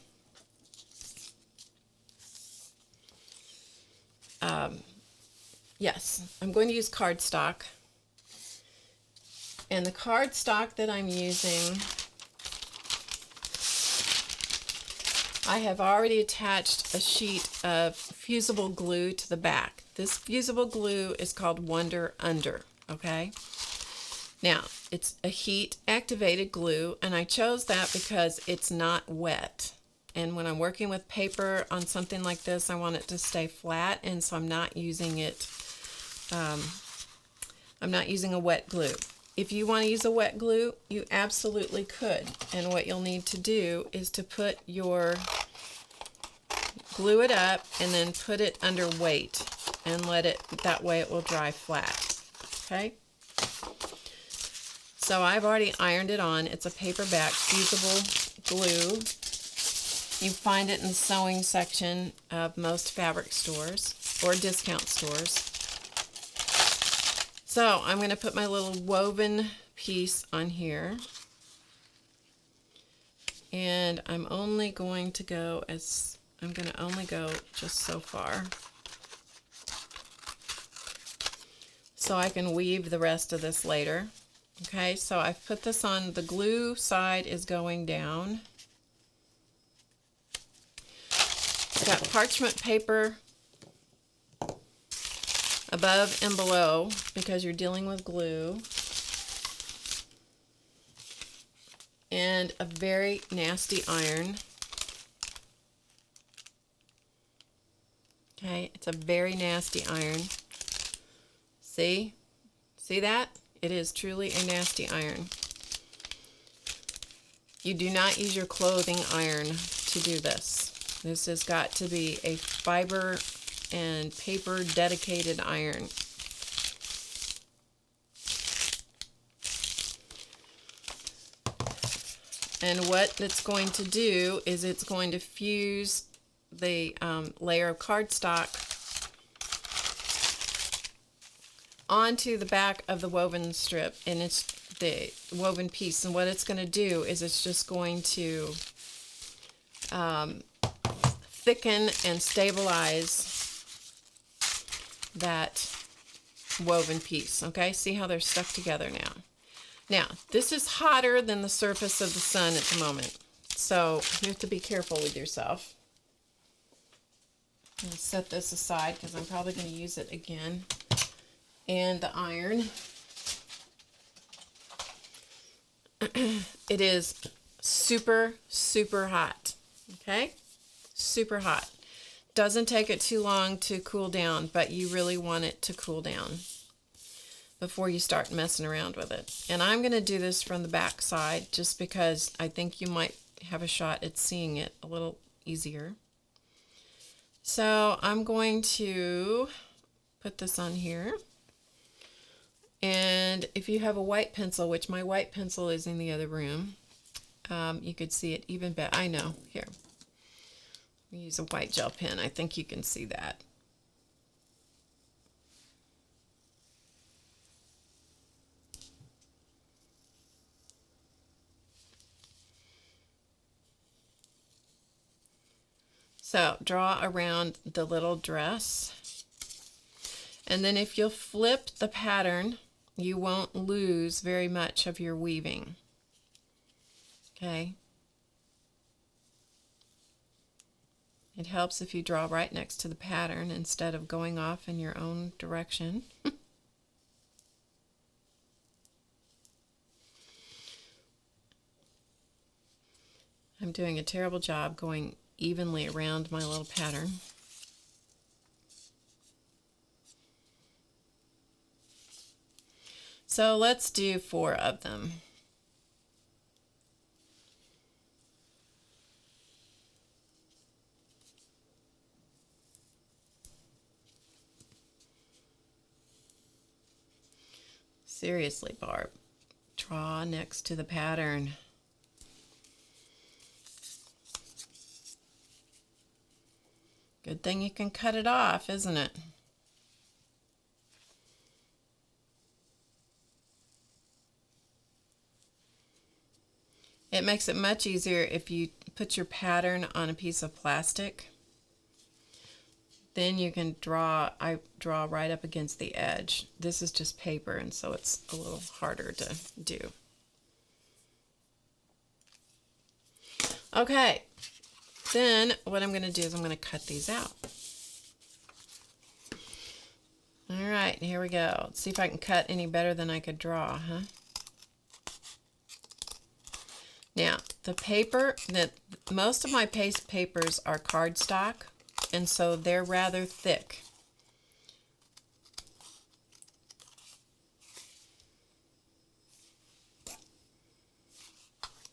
I'm going to use cardstock. And the cardstock that I'm using, I have already attached a sheet of fusible glue to the back. This fusible glue is called Wonder Under, okay? Now, it's a heat activated glue, and I chose that because it's not wet. And when I'm working with paper on something like this, I want it to stay flat, and so I'm not using it, I'm not using a wet glue. If you want to use a wet glue, you absolutely could. And what you'll need to do is to glue it up and then put it under weight and let it, that way it will dry flat. Okay? So I've already ironed it on. It's a paperback fusible glue. You find it in the sewing section of most fabric stores or discount stores. So I'm going to put my little woven piece on here. And I'm only going to go just so far. So I can weave the rest of this later. Okay, so I've put this on, the glue side is going down. I've got parchment paper above and below because you're dealing with glue. And a very nasty iron. Okay, it's a very nasty iron. See? See that? It is truly a nasty iron. You do not use your clothing iron to do this. This has got to be a fiber and paper dedicated iron. And what it's going to do is it's going to fuse the layer of cardstock onto the back of the woven strip, and it's the woven piece. And what it's going to do is it's just going to thicken and stabilize that woven piece. Okay, see how they're stuck together now. Now, this is hotter than the surface of the sun at the moment, so you have to be careful with yourself. I'm going to set this aside because I'm probably going to use it again. And the iron. It is super, super hot. Okay? Super hot. Doesn't take it too long to cool down, but you really want it to cool down before you start messing around with it. And I'm going to do this from the back side just because I think you might have a shot at seeing it a little easier. So I'm going to put this on here. And if you have a white pencil, which my white pencil is in the other room, you could see it even better. I know. Here, we use a white gel pen. I think you can see that. So draw around the little dress. And then if you'll flip the pattern, you won't lose very much of your weaving. Okay? It helps if you draw right next to the pattern instead of going off in your own direction. I'm doing a terrible job going evenly around my little pattern. So let's do 4 of them. Seriously, Barb, draw next to the pattern. Good thing you can cut it off, isn't it? It makes it much easier if you put your pattern on a piece of plastic. Then you can draw, I draw right up against the edge. This is just paper, and so it's a little harder to do. Okay, then what I'm going to do is I'm going to cut these out. All right, here we go. Let's see if I can cut any better than I could draw, huh? Now, the paper, most of my paste papers are cardstock, and so they're rather thick.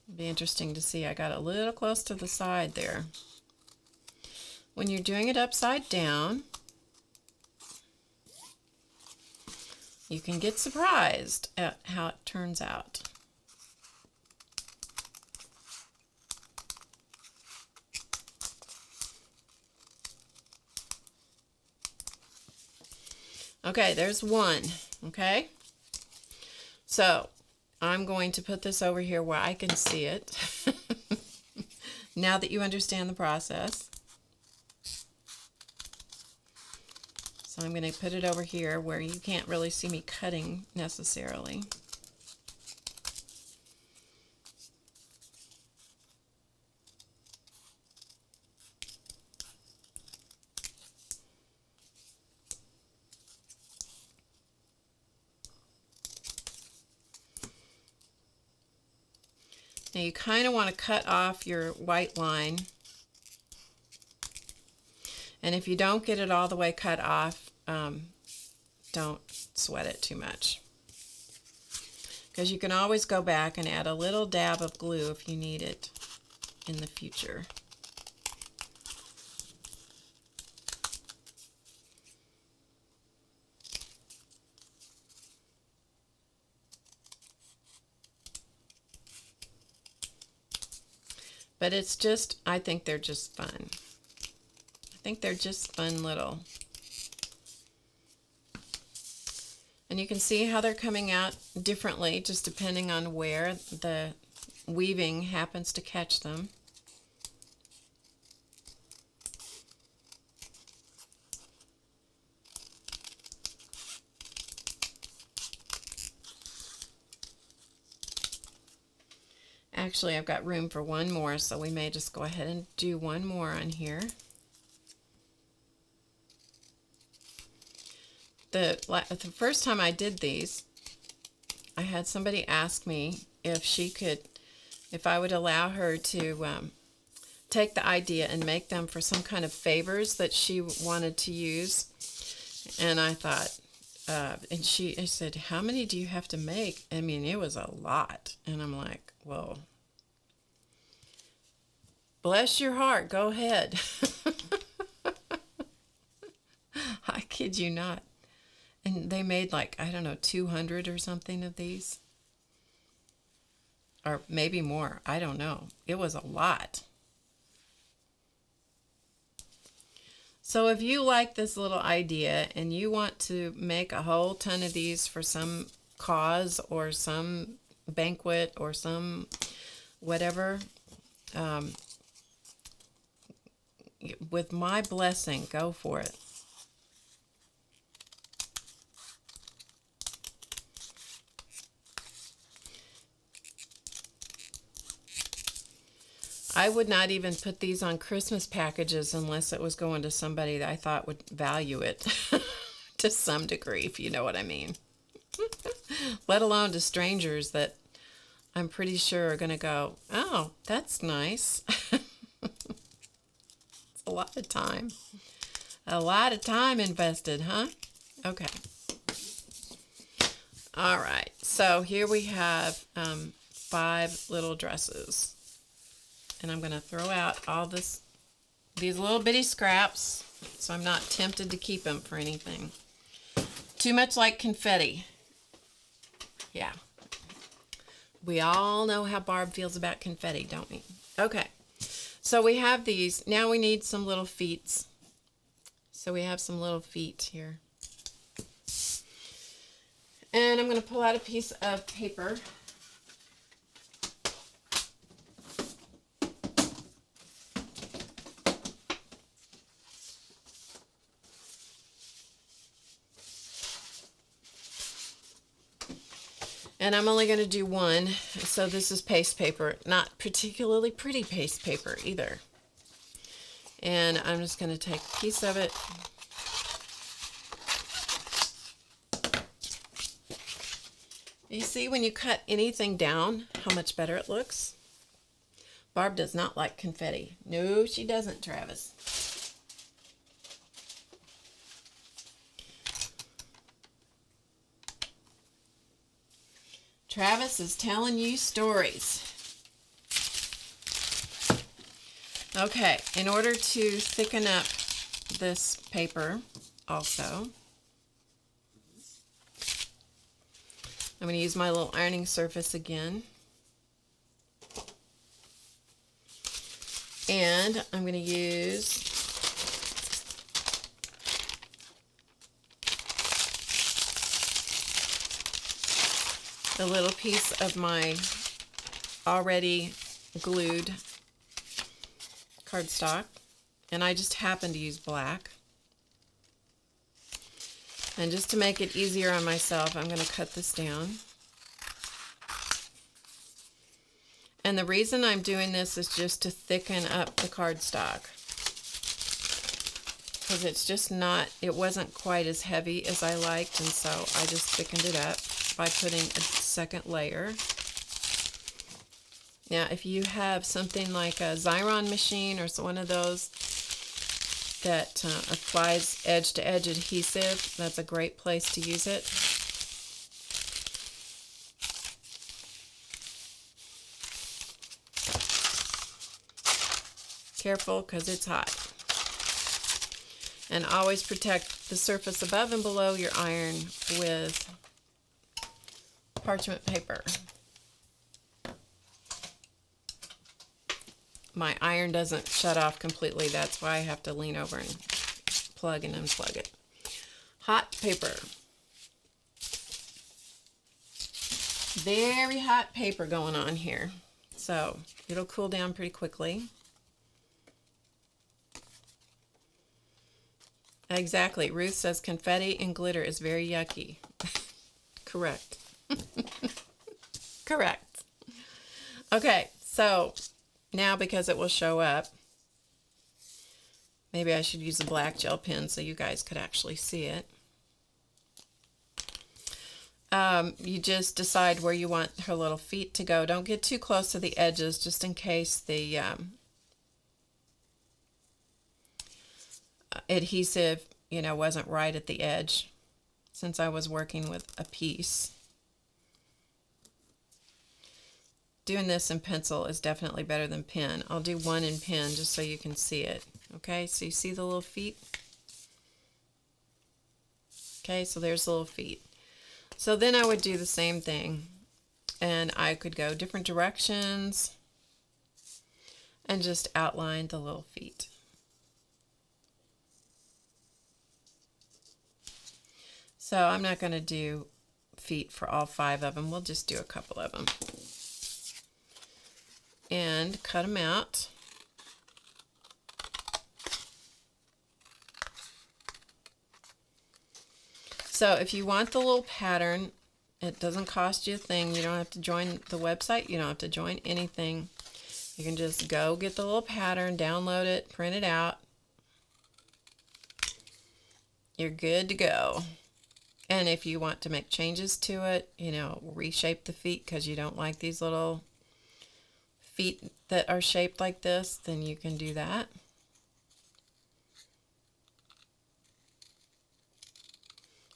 It'll be interesting to see. I got a little close to the side there. When you're doing it upside down, you can get surprised at how it turns out. Okay, there's one, okay? So, I'm going to put this over here where I can see it, now that you understand the process. So I'm going to put it over here where you can't really see me cutting necessarily. Now you kind of want to cut off your white line, and if you don't get it all the way cut off, don't sweat it too much, because you can always go back and add a little dab of glue if you need it in the future. But it's just, I think they're just fun. I think they're just fun little. And you can see how they're coming out differently, just depending on where the weaving happens to catch them. Actually, I've got room for one more, so we may just go ahead and do one more on here. The first time I did these, I had somebody ask me if I would allow her to take the idea and make them for some kind of favors that she wanted to use. And I thought, and I said, how many do you have to make? I mean, it was a lot. And I'm like, well, bless your heart, go ahead. I kid you not. And they made like, I don't know, 200 or something of these. Or maybe more. I don't know. It was a lot. So if you like this little idea and you want to make a whole ton of these for some cause or some banquet or some whatever, with my blessing, go for it. I would not even put these on Christmas packages unless it was going to somebody that I thought would value it to some degree, if you know what I mean. Let alone to strangers that I'm pretty sure are going to go, oh, that's nice. It's a lot of time. A lot of time invested, huh? Okay. All right. So here we have 5 little dresses. And I'm going to throw out all these little bitty scraps, so I'm not tempted to keep them for anything. Too much like confetti. Yeah. We all know how Barb feels about confetti, don't we? Okay. So we have these. Now we need some little feet. So we have some little feet here. And I'm going to pull out a piece of paper. And I'm only going to do one, so this is paste paper, not particularly pretty paste paper either. And I'm just going to take a piece of it. You see when you cut anything down, how much better it looks? Barb does not like confetti. No, she doesn't, Travis. Travis is telling you stories. Okay, in order to thicken up this paper also, I'm going to use my little ironing surface again. And I'm going to use a little piece of my already glued cardstock, and I just happen to use black. And just to make it easier on myself, I'm going to cut this down. And the reason I'm doing this is just to thicken up the cardstock, because it's just not, it wasn't quite as heavy as I liked, and so I just thickened it up by putting a second layer. Now, if you have something like a Xyron machine or one of those that applies edge-to-edge adhesive, that's a great place to use it. Careful, because it's hot. And always protect the surface above and below your iron with parchment paper. My iron doesn't shut off completely. That's why I have to lean over and plug and unplug it. Hot paper. Very hot paper going on here. So it'll cool down pretty quickly. Exactly. Ruth says confetti and glitter is very yucky. Correct. Correct. Okay, so now because it will show up, maybe I should use a black gel pen so you guys could actually see it. You just decide where you want her little feet to go. Don't get too close to the edges, just in case the adhesive, wasn't right at the edge, since I was working with a piece. Doing this in pencil is definitely better than pen. I'll do one in pen just so you can see it. Okay, so you see the little feet? Okay, so there's the little feet. So then I would do the same thing, and I could go different directions and just outline the little feet. So I'm not going to do feet for all 5 of them. We'll just do a couple of them. And cut them out. So if you want the little pattern, it doesn't cost you a thing. You don't have to join the website. You don't have to join anything. You can just go get the little pattern, download it, print it out. You're good to go. And if you want to make changes to it, you know, reshape the feet because you don't like these little feet that are shaped like this, then you can do that.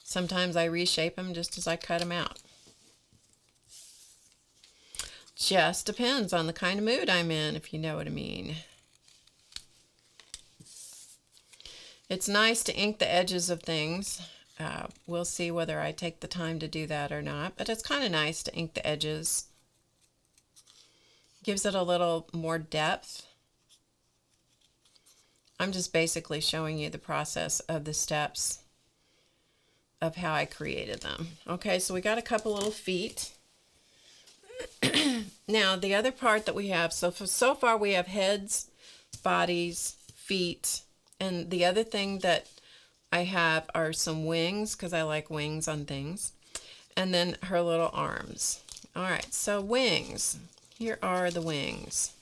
Sometimes I reshape them just as I cut them out. Just depends on the kind of mood I'm in, if you know what I mean. It's nice to ink the edges of things. We'll see whether I take the time to do that or not, but it's kind of nice to ink the edges. Gives it a little more depth. I'm just basically showing you the process of the steps of how I created them. Okay, so we got a couple little feet. Now the other part that we have, so far we have heads, bodies, feet, and the other thing that I have are some wings because I like wings on things, and then her little arms. All right, so wings. Here are the wings.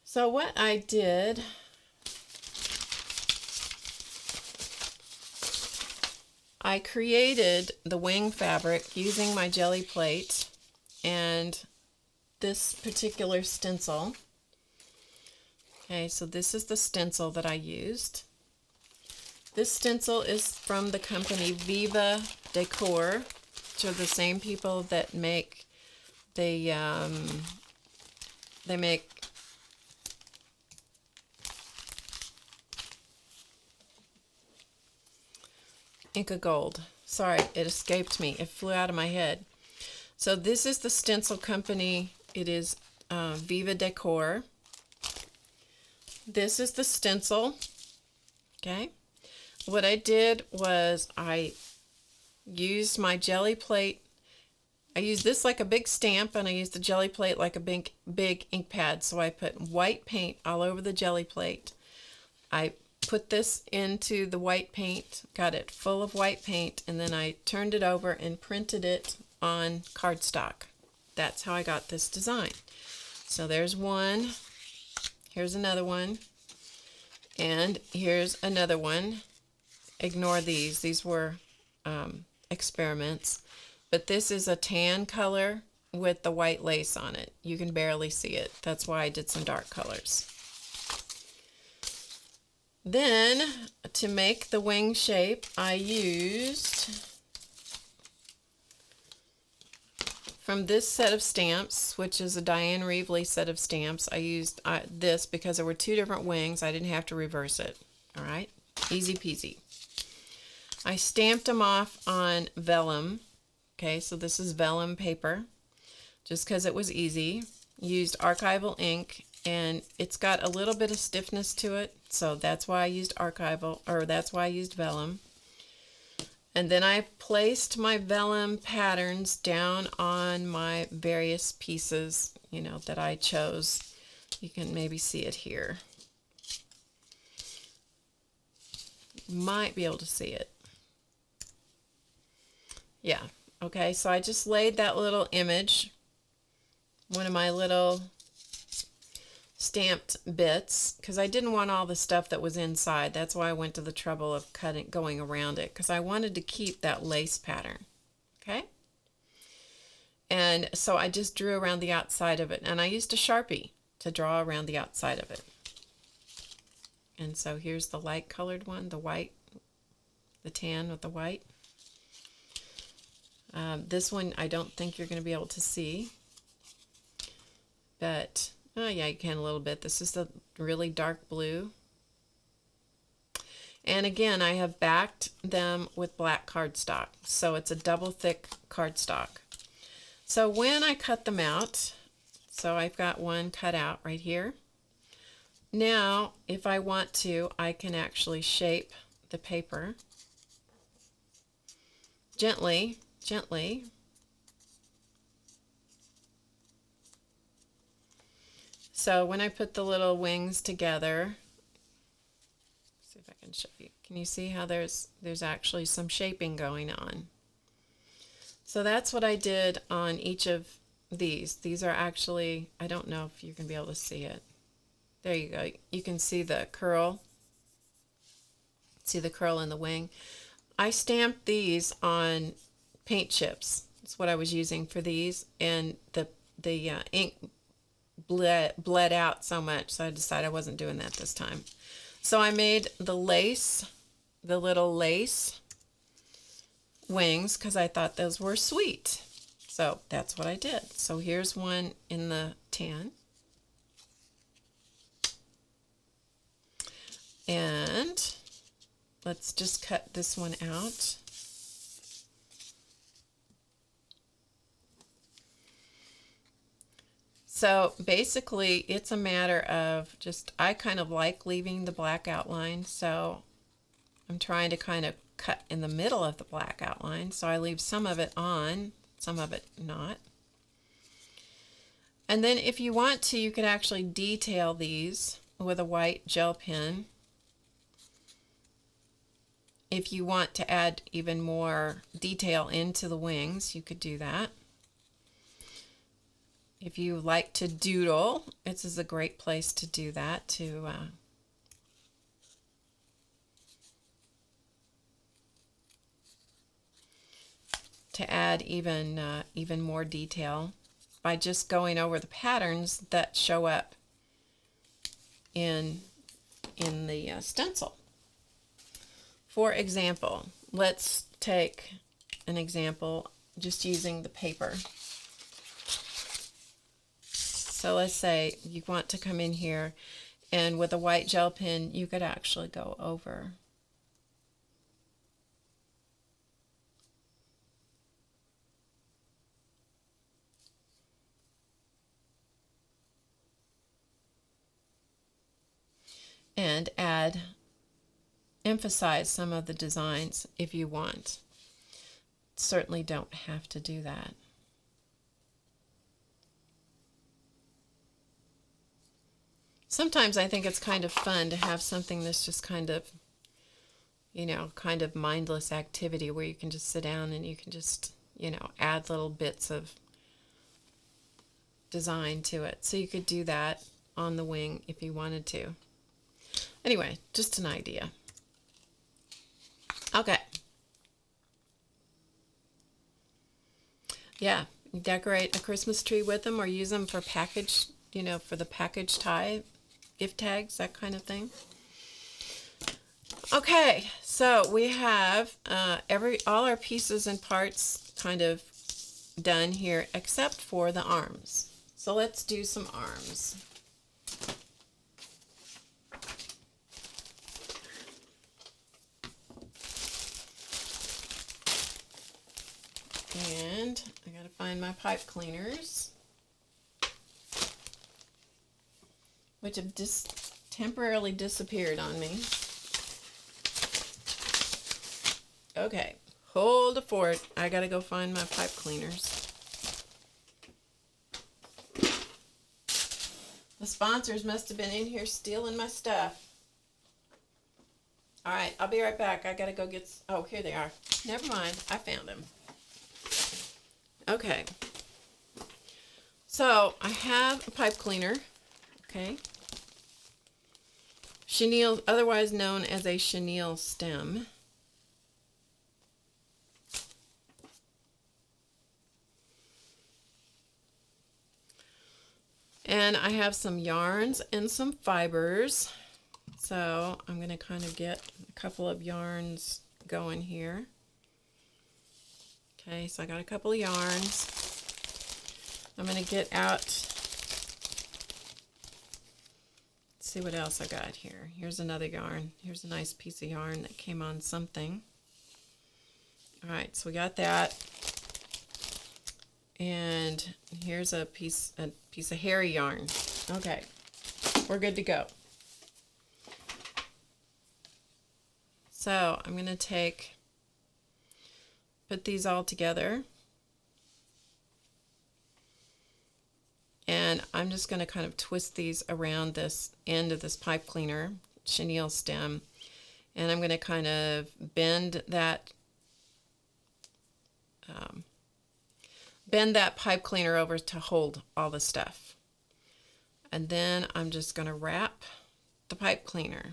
So what I did, I created the wing fabric using my jelly plate and this particular stencil. Okay, so this is the stencil that I used. This stencil is from the company Viva Decor, which are the same people that make the they make Inca Gold. Sorry, it escaped me. It flew out of my head. So this is the stencil company. It is Viva Decor. This is the stencil. Okay. What I did was I used my jelly plate. I used this like a big stamp, and I used the jelly plate like a big ink pad. So I put white paint all over the jelly plate. I put this into the white paint, got it full of white paint, and then I turned it over and printed it on cardstock. That's how I got this design. So there's one, here's another one, and here's another one. Ignore these were experiments, but this is a tan color with the white lace on it. You can barely see it. That's why I did some dark colors. Then, to make the wing shape, I used, from this set of stamps, which is a Diane Reevely set of stamps, I used this because there were 2 different wings. I didn't have to reverse it. All right, easy peasy. I stamped them off on vellum. Okay, so this is vellum paper, just because it was easy. Used archival ink, and it's got a little bit of stiffness to it, so that's why I used that's why I used vellum. And then I placed my vellum patterns down on my various pieces, you know, that I chose. You can maybe see it here. You might be able to see it. Yeah, okay, so I just laid that little image, one of my little stamped bits, because I didn't want all the stuff that was inside. That's why I went to the trouble of going around it, because I wanted to keep that lace pattern. Okay, and so I just drew around the outside of it, and I used a Sharpie to draw around the outside of it. And so here's the light colored one, the white, the tan with the white. This one I don't think you're going to be able to see, but Oh yeah, you can a little bit. This is the really dark blue. And again, I have backed them with black cardstock. So it's a double thick cardstock. So when I cut them out, so I've got one cut out right here. Now, if I want to, I can actually shape the paper gently, gently. So when I put the little wings together, see if I can show you. Can you see how there's actually some shaping going on? So that's what I did on each of these. These are actually, I don't know if you can be able to see it. There you go. You can see the curl. See the curl in the wing. I stamped these on paint chips. That's what I was using for these, and the ink bled out so much, so I decided I wasn't doing that this time. So I made the lace, the little lace wings, because I thought those were sweet. So that's what I did. So here's one in the tan. And let's just cut this one out. So basically it's a matter of just, I kind of like leaving the black outline, so I'm trying to kind of cut in the middle of the black outline, so I leave some of it on, some of it not. And then if you want to, you could actually detail these with a white gel pen. If you want to add even more detail into the wings, you could do that. If you like to doodle, this is a great place to do that, to add even more detail by just going over the patterns that show up in the stencil. For example, let's take an example just using the paper. So let's say you want to come in here, and with a white gel pen you could actually go over and emphasize some of the designs if you want. Certainly don't have to do that. Sometimes I think it's kind of fun to have something that's just kind of, kind of mindless activity where you can just sit down and you can just, add little bits of design to it. So you could do that on the wing if you wanted to. Anyway, just an idea. Okay. Yeah, you decorate a Christmas tree with them or use them for package, for the package tie, gift tags, that kind of thing. Okay, so we have all our pieces and parts kind of done here except for the arms. So let's do some arms. And I gotta find my pipe cleaners, which have just temporarily disappeared on me. Okay, hold the fort. I gotta go find my pipe cleaners. The sponsors must have been in here stealing my stuff. All right, I'll be right back. I gotta go get, oh, here they are. Never mind, I found them. Okay, so I have a pipe cleaner, okay, chenille, otherwise known as a chenille stem. And I have some yarns and some fibers, so I'm going to kind of get a couple of yarns going here. Okay, so I got a couple of yarns. I'm going to get out Let's see what else I got here. Here's another yarn. Here's a nice piece of yarn that came on something. All right, so we got that. And here's a piece of hairy yarn. Okay, we're good to go. So I'm going to put these all together. And I'm just going to kind of twist these around this end of this pipe cleaner chenille stem. And I'm going to kind of bend that pipe cleaner over to hold all the stuff. And then I'm just going to wrap the pipe cleaner.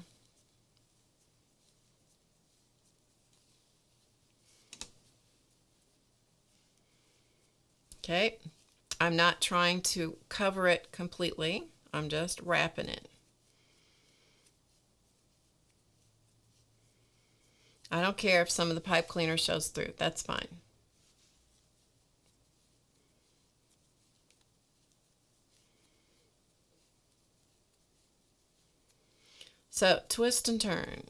Okay, I'm not trying to cover it completely. I'm just wrapping it. I don't care if some of the pipe cleaner shows through. That's fine. So twist and turn.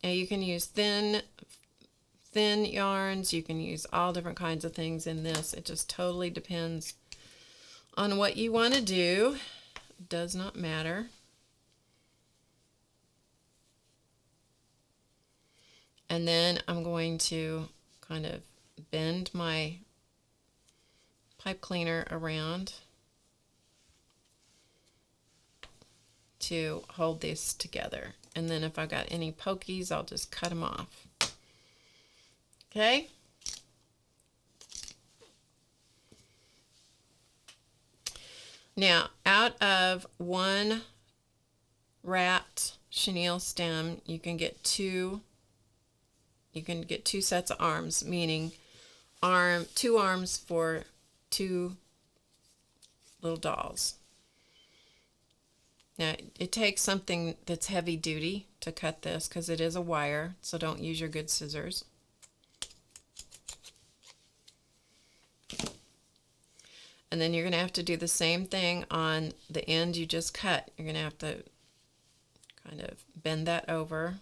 And you can use thin yarns. You can use all different kinds of things in this. It just totally depends on what you want to do. It does not matter. And then I'm going to kind of bend my pipe cleaner around to hold this together. And then if I've got any pokies, I'll just cut them off. Okay? Now, out of one wrapped chenille stem, you can get two sets of arms, meaning two arms for two little dolls. Now, it takes something that's heavy duty to cut this because it is a wire, so don't use your good scissors. And then you're going to have to do the same thing on the end you just cut. You're going to have to kind of bend that over.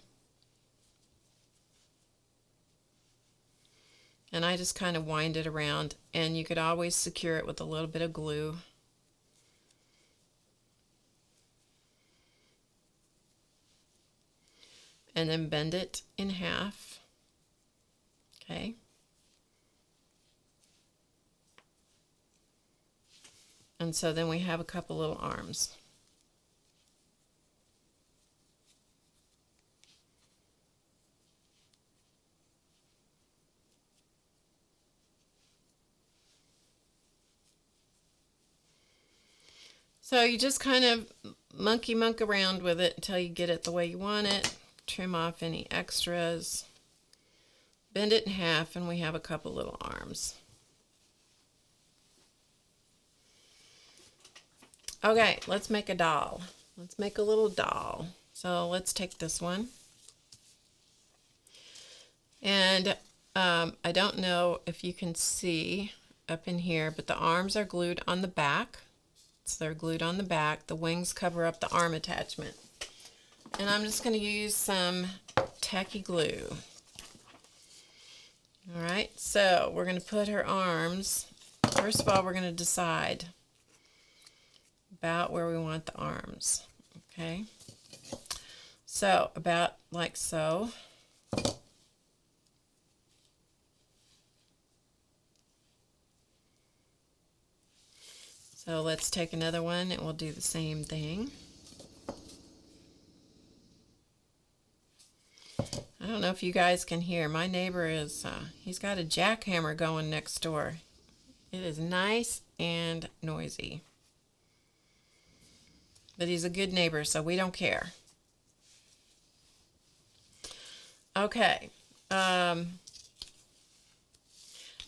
And I just kind of wind it around, and you could always secure it with a little bit of glue. And then bend it in half. Okay. And so then we have a couple little arms. So you just kind of monkey around with it until you get it the way you want it. Trim off any extras. Bend it in half, and we have a couple little arms. Okay, let's make a doll. Let's make a little doll. So let's take this one. And I don't know if you can see up in here, but the arms are glued on the back. So they're glued on the back. The wings cover up the arm attachment. And I'm just going to use some tacky glue. All right, so we're going to put her arms. First of all, we're going to decide about where we want the arms. Okay, so about like so. So let's take another one and we'll do the same thing. I don't know if you guys can hear. My neighbor is, he's got a jackhammer going next door. It is nice and noisy. But he's a good neighbor, so we don't care. Okay. And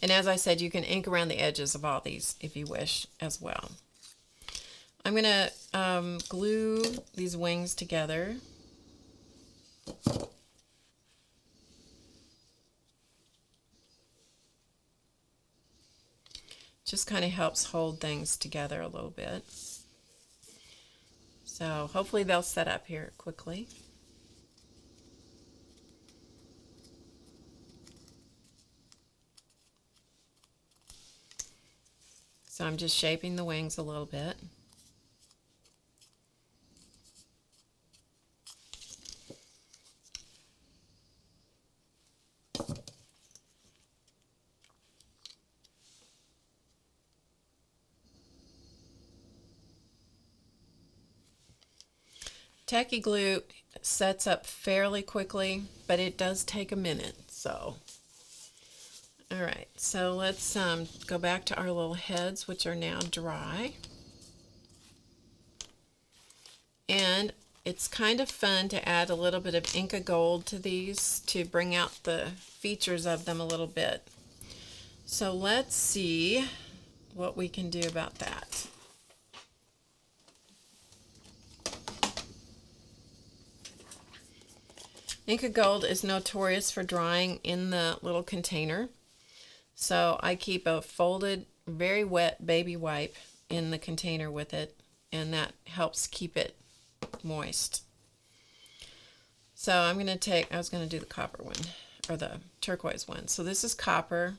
as I said, you can ink around the edges of all these if you wish as well. I'm going to glue these wings together. Just kind of helps hold things together a little bit. So hopefully they'll set up here quickly. So I'm just shaping the wings a little bit. Tacky glue sets up fairly quickly, but it does take a minute. So, all right, so let's go back to our little heads, which are now dry. And it's kind of fun to add a little bit of Inca Gold to these to bring out the features of them a little bit. So let's see what we can do about that. Inca Gold is notorious for drying in the little container. So I keep a folded, very wet baby wipe in the container with it, and that helps keep it moist. So I'm going to take, I was going to do the copper one, or the turquoise one. So this is copper.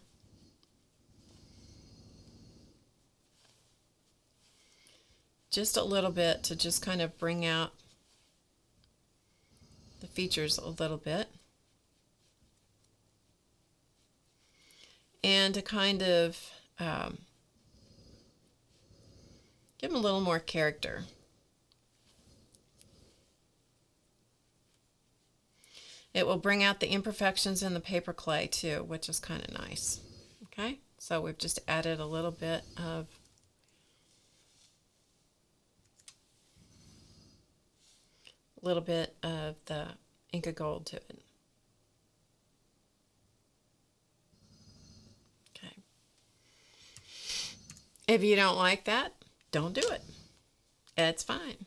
Just a little bit to just kind of bring out the features a little bit. And to kind of give them a little more character. It will bring out the imperfections in the paper clay too, which is kind of nice. Okay, so we've just added a little bit of the Inca Gold to it. Okay. If you don't like that, don't do it. It's fine.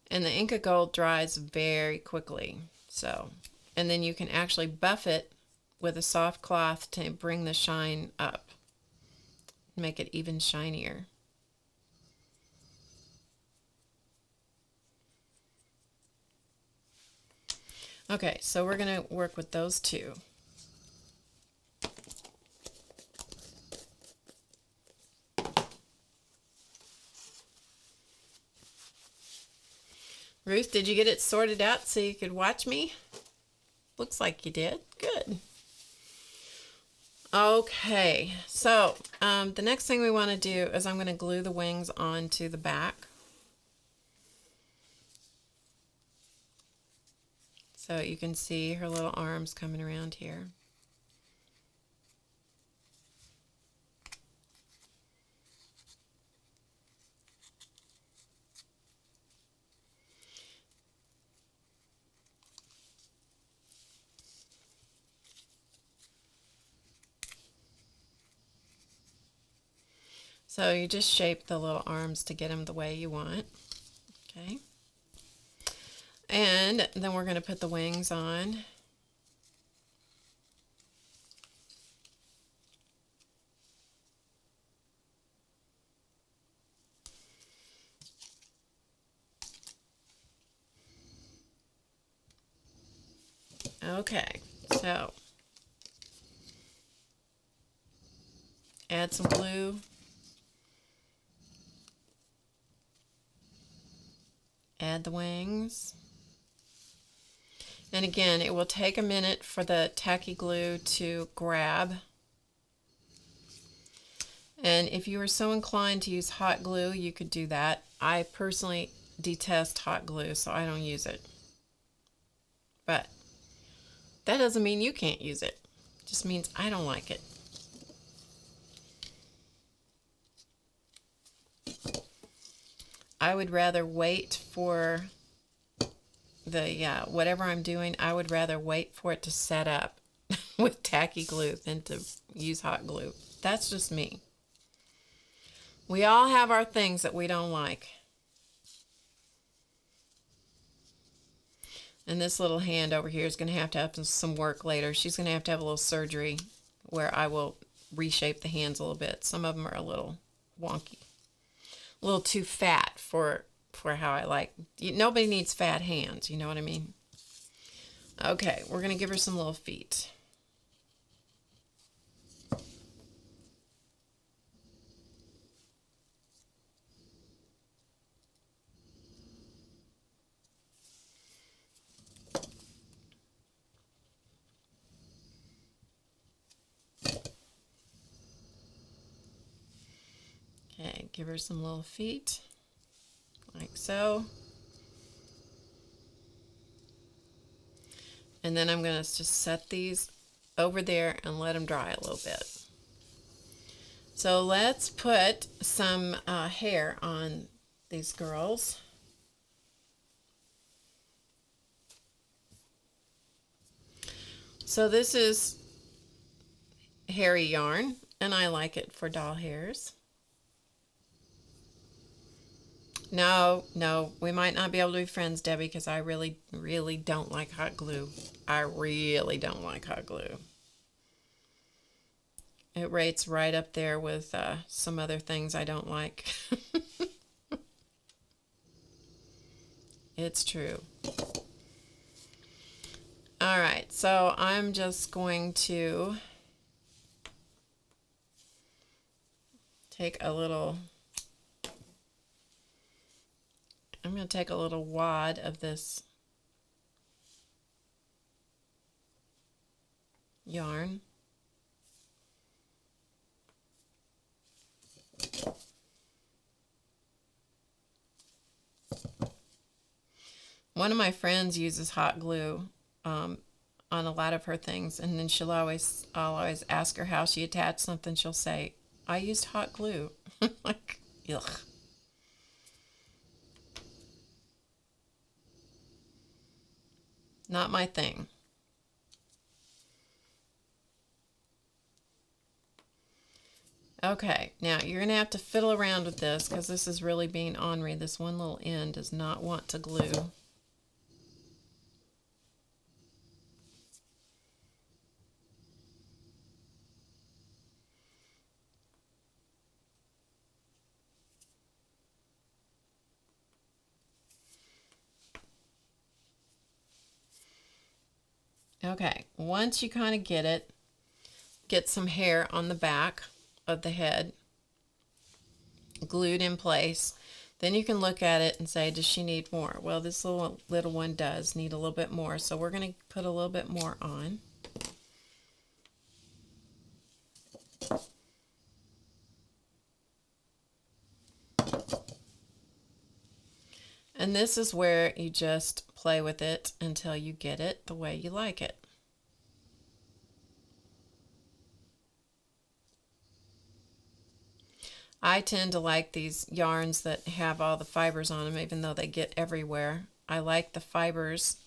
And the Inca Gold dries very quickly. So, and then you can actually buff it with a soft cloth to bring the shine up. Make it even shinier. Okay, so we're going to work with those two. Ruth, did you get it sorted out so you could watch me? Looks like you did. Good. Okay, so the next thing we want to do is I'm going to glue the wings onto the back. So you can see her little arms coming around here. So you just shape the little arms to get them the way you want. Okay. And then we're going to put the wings on. Okay, so add some glue. Add the wings. And again, it will take a minute for the tacky glue to grab. And if you are so inclined to use hot glue, you could do that. I personally detest hot glue, so I don't use it. But that doesn't mean you can't use it. It just means I don't like it. I would rather wait for the whatever I'm doing, I would rather wait for it to set up with tacky glue than to use hot glue. That's just me. We all have our things that we don't like. And this little hand over here is going to have some work later. She's going to have a little surgery where I will reshape the hands a little bit. Some of them are a little wonky, a little too fat for how I like. Nobody needs fat hands, you know what I mean? Okay, we're going to give her some little feet. Okay, give her some little feet, like so. And then I'm going to just set these over there and let them dry a little bit. So let's put some hair on these girls. So this is hairy yarn, and I like it for doll hairs. No, we might not be able to be friends, Debbie, because I really, really don't like hot glue. I really don't like hot glue. It rates right up there with some other things I don't like. It's true. All right, so I'm just going to take a little... I'm going to take a little wad of this yarn. One of my friends uses hot glue on a lot of her things, and then I'll always ask her how she attached something. She'll say, "I used hot glue." Like, ugh. Not my thing. Okay, now you're going to have to fiddle around with this because this is really being ornery. This one little end does not want to glue. Okay, once you kind of get some hair on the back of the head glued in place, then you can look at it and say, does she need more? Well, this little one does need a little bit more, so we're going to put a little bit more on. And this is where you just play with it until you get it the way you like it. I tend to like these yarns that have all the fibers on them, even though they get everywhere. I like the fibers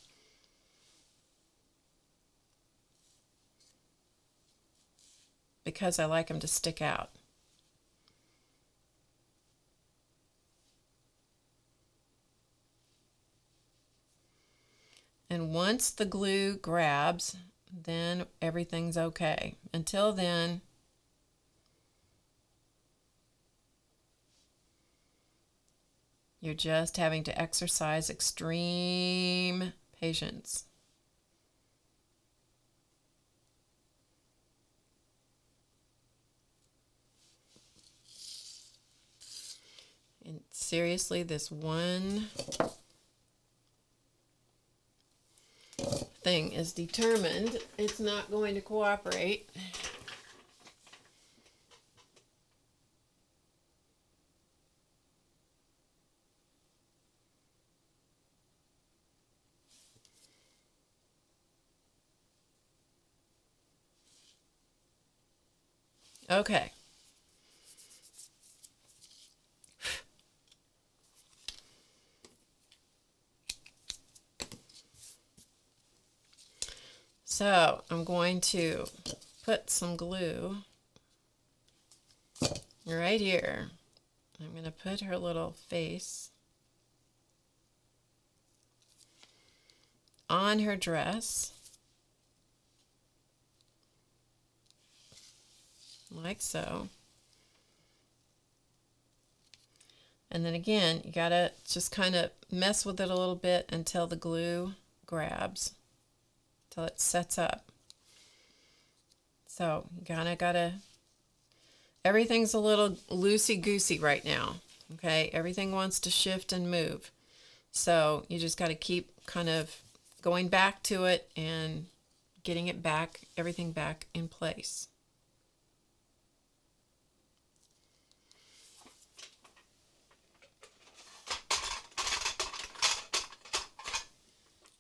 because I like them to stick out. And once the glue grabs, then everything's okay. Until then, you're just having to exercise extreme patience. And seriously, this one thing is determined. It's not going to cooperate. Okay. So I'm going to put some glue right here. I'm going to put her little face on her dress, like so. And then again, you gotta just kind of mess with it a little bit until the glue grabs, till it sets up. So you kind of gotta, everything's a little loosey-goosey right now, okay? Everything wants to shift and move. So you just gotta keep kind of going back to it and getting it back, everything back in place.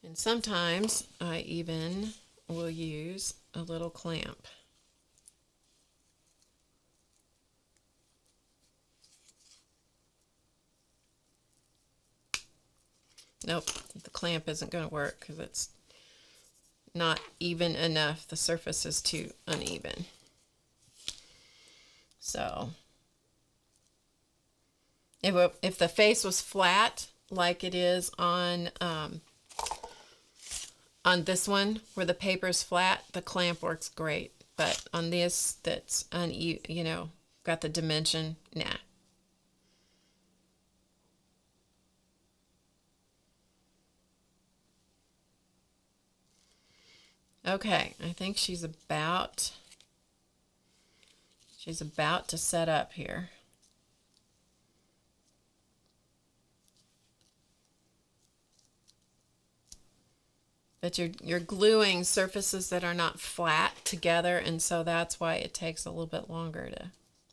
And sometimes I even will use a little clamp. Nope, the clamp isn't going to work because it's not even enough. The surface is too uneven. So if the face was flat like it is on this one where the paper is flat, the clamp works great. But on this that's uneven, you know, got the dimension, nah. Okay, I think she's about to set up here. But you're gluing surfaces that are not flat together, and so that's why it takes a little bit longer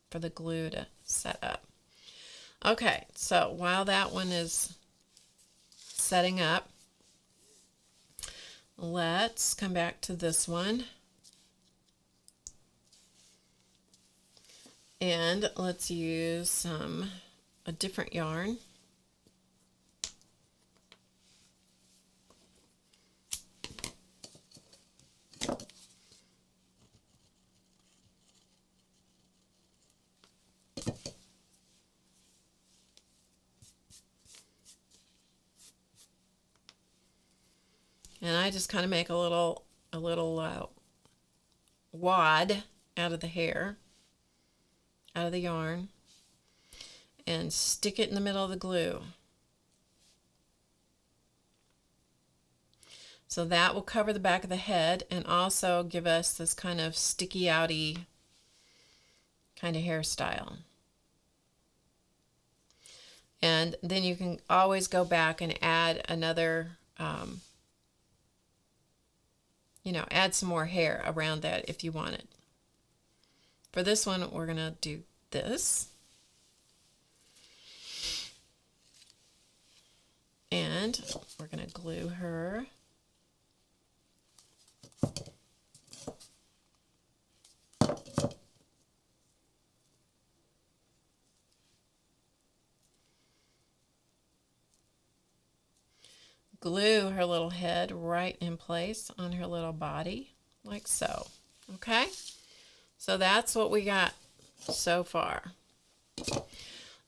for the glue to set up. Okay, so while that one is setting up, let's come back to this one. And let's use a different yarn. And I just kind of make a little wad out of the hair, out of the yarn, and stick it in the middle of the glue. So that will cover the back of the head and also give us this kind of sticky outy kind of hairstyle. And then you can always go back and add another you know, add some more hair around that if you want it. For this one, we're going to do this. And we're going to glue her. Glue her little head right in place on her little body, like so. Okay? So that's what we got so far.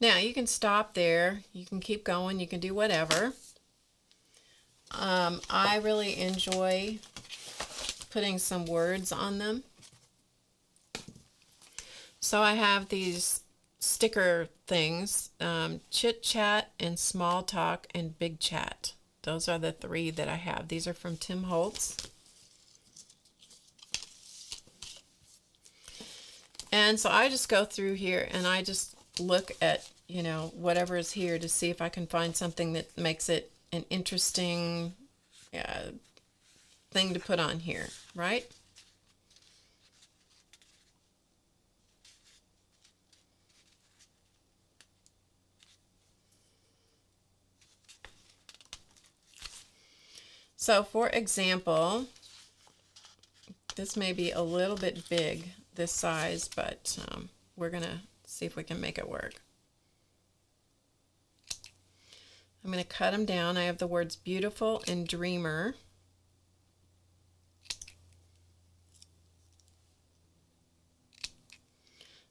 Now, you can stop there. You can keep going. You can do whatever. I really enjoy putting some words on them. So I have these sticker things, Chit Chat and Small Talk and Big Chat. Those are the three that I have. These are from Tim Holtz. And so I just go through here and I just look at, you know, whatever is here to see if I can find something that makes it an interesting thing to put on here, right? So for example, this may be a little bit big, this size, but we're going to see if we can make it work. I'm going to cut them down. I have the words beautiful and dreamer.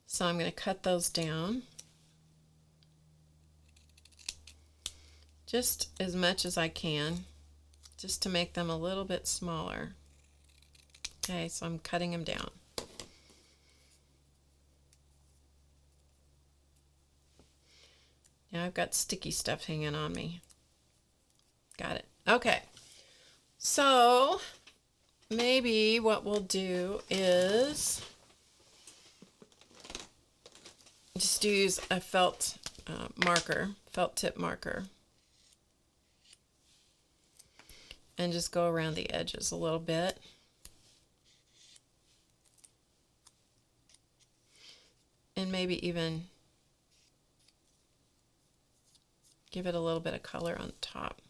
So I'm going to cut those down just as much as I can, just to make them a little bit smaller. Okay, so I'm cutting them down. Now I've got sticky stuff hanging on me. Got it. Okay. So maybe what we'll do is just use a felt tip marker, and just go around the edges a little bit. And maybe even give it a little bit of color on the top.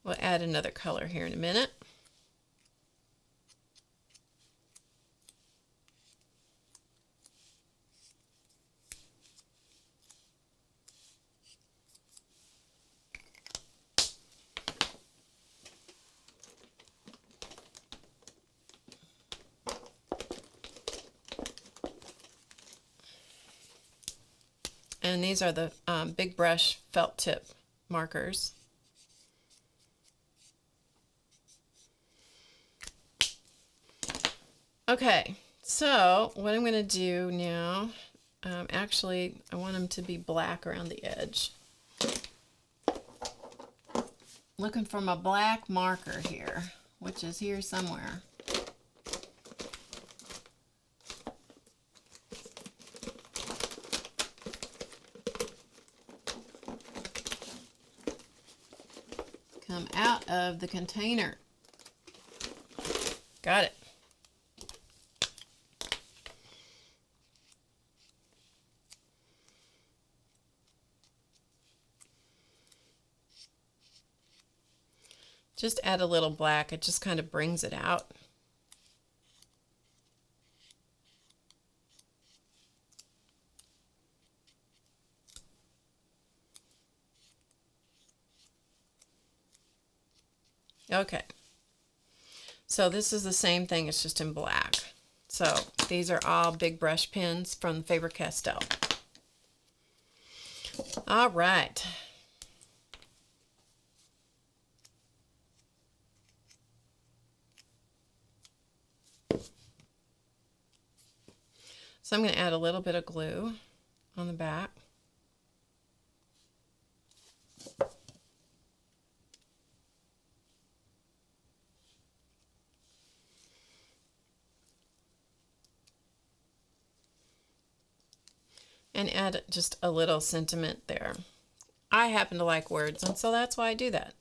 We'll add another color here in a minute. And these are the big brush felt tip markers. Okay, so what I'm going to do now, actually I want them to be black around the edge. Looking for my black marker here, which is here somewhere. Come out of the container. Got it. Just add a little black, it just kind of brings it out. Okay, so this is the same thing, it's just in black. So these are all big brush pens from Faber-Castell. All right. So I'm going to add a little bit of glue on the back. And add just a little sentiment there. I happen to like words, and so that's why I do that.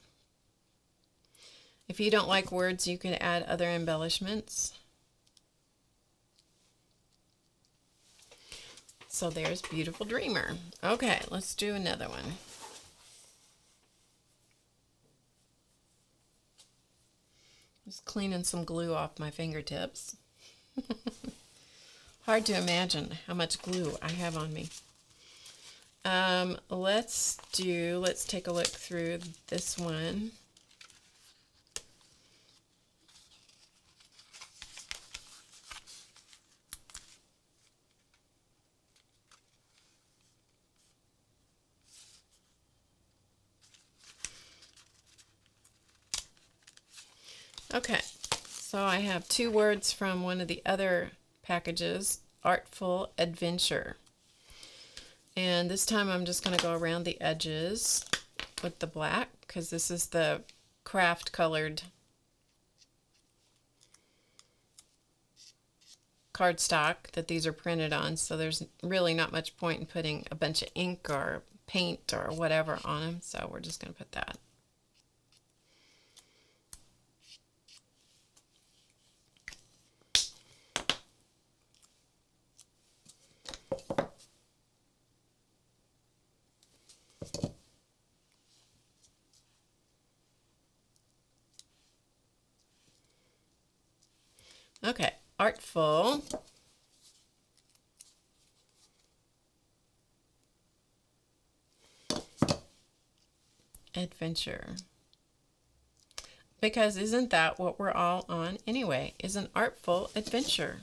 If you don't like words, you can add other embellishments. So there's Beautiful Dreamer. Okay, let's do another one. Just cleaning some glue off my fingertips. Hard to imagine how much glue I have on me. Let's take a look through this one. Okay, so I have two words from one of the other packages, Artful Adventure. And this time I'm just going to go around the edges with the black, because this is the craft colored cardstock that these are printed on, so there's really not much point in putting a bunch of ink or paint or whatever on them, so we're just going to put that. Okay, Artful Adventure. Because isn't that what we're all on anyway, is an artful adventure.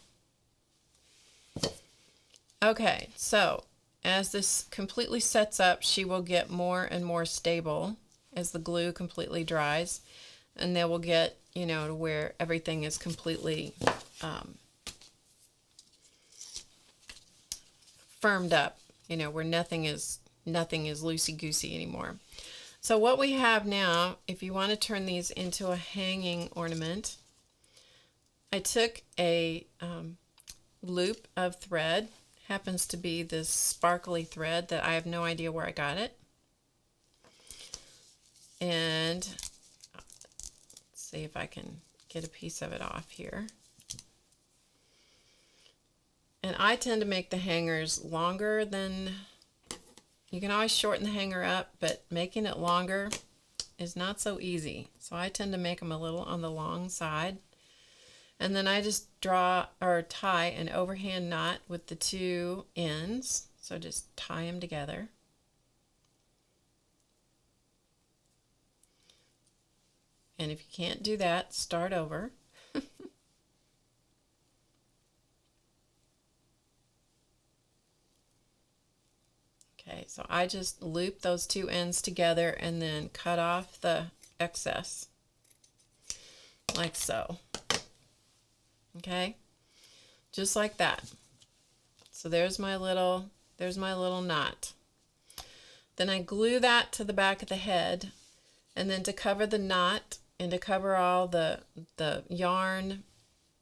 Okay, so as this completely sets up, she will get more and more stable as the glue completely dries, and then we'll get, you know, to where everything is completely firmed up, you know, where nothing is loosey-goosey anymore. So what we have now, if you want to turn these into a hanging ornament, I took a loop of thread, happens to be this sparkly thread that I have no idea where I got it. And let's see if I can get a piece of it off here. And I tend to make the hangers longer than, you can always shorten the hanger up, but making it longer is not so easy. So I tend to make them a little on the long side. And then I just draw or tie an overhand knot with the two ends. So just tie them together. And if you can't do that, start over. Okay, so I just loop those two ends together and then cut off the excess, like so. Okay, just like that. So there's my little knot. Then I glue that to the back of the head, and then to cover the knot and to cover all the yarn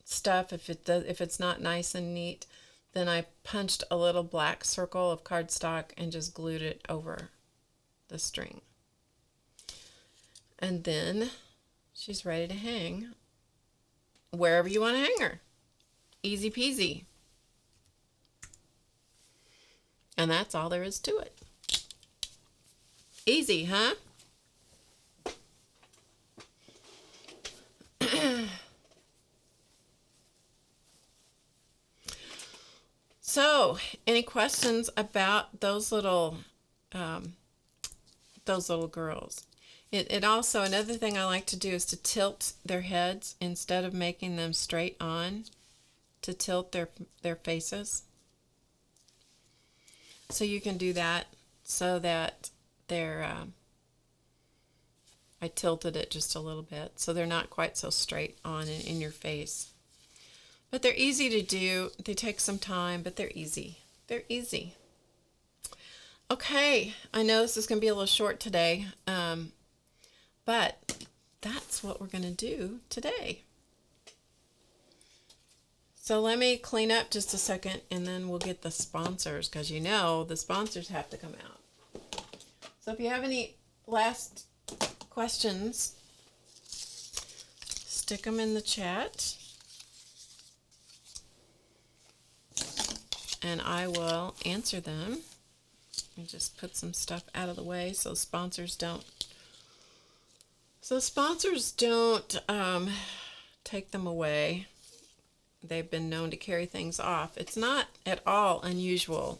stuff, if it's not nice and neat, then I punched a little black circle of cardstock and just glued it over the string. And then she's ready to hang wherever you want to hang her. Easy peasy. And that's all there is to it. Easy, huh? So, any questions about those little girls? It also, another thing I like to do is to tilt their heads instead of making them straight on, to tilt their faces. So you can do that so that they're, I tilted it just a little bit so they're not quite so straight on in your face. But they're easy to do. They take some time, but they're easy. They're easy. Okay, I know this is going to be a little short today, but that's what we're going to do today. So let me clean up just a second, and then we'll get the sponsors, because you know the sponsors have to come out. So if you have any last questions, stick them in the chat. And I will answer them. And just put some stuff out of the way so sponsors don't take them away. They've been known to carry things off. It's not at all unusual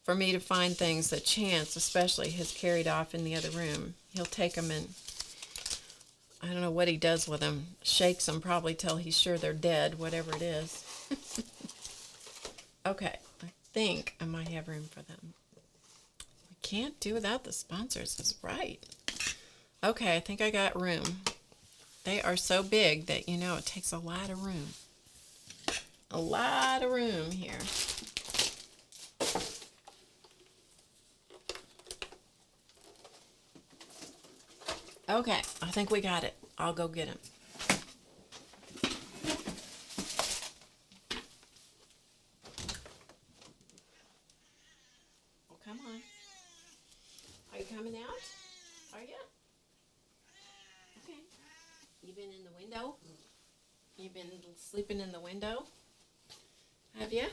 for me to find things that Chance especially has carried off in the other room. He'll take them and I don't know what he does with them. Shakes them probably till he's sure they're dead, whatever it is. Okay, I think I might have room for them. We can't do without the sponsors, is right. Okay, I think I got room. They are so big that, you know, it takes a lot of room. A lot of room here. Okay, I think we got it. I'll go get him. Come on. Are you coming out? Are you? Okay. You been in the window? You been sleeping in the window? Have you?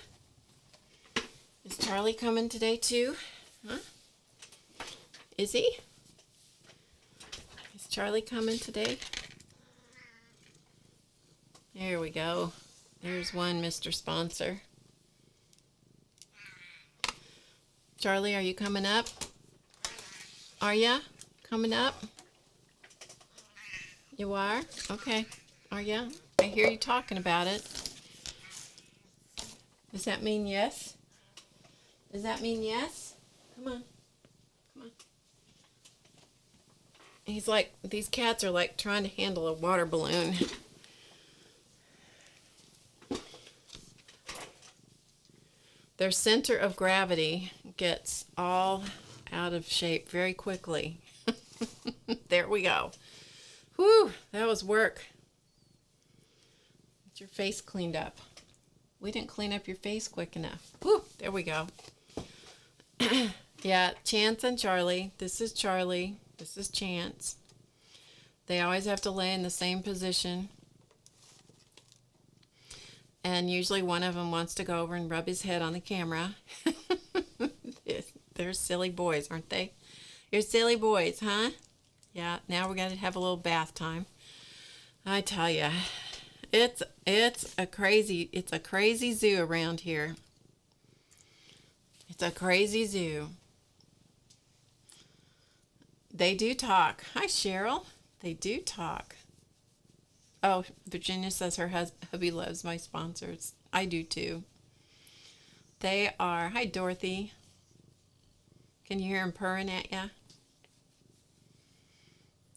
Is Charlie coming today too? Huh? Is he? Is Charlie coming today? There we go. There's one Mr. Sponsor. Charlie, are you coming up? Are ya? Coming up? You are? Okay. Are ya? I hear you talking about it. Does that mean yes? Does that mean yes? Come on. Come on. He's like, these cats are like trying to handle a water balloon. their center of gravity gets all out of shape very quickly. There we go. Whew, that was work. Get your face cleaned up. We didn't clean up your face quick enough. Whew, there we go. Yeah, Chance and Charlie. This is Charlie. This is Chance. They always have to lay in the same position. And usually one of them wants to go over and rub his head on the camera. They're silly boys, aren't they? You're silly boys, huh? Yeah, now we're going to have a little bath time. I tell you, it's a crazy zoo around here. It's a crazy zoo. They do talk. Hi, Cheryl. They do talk. Oh, Virginia says her hubby loves my sponsors. I do too. They are. Hi, Dorothy. Can you hear him purring at you?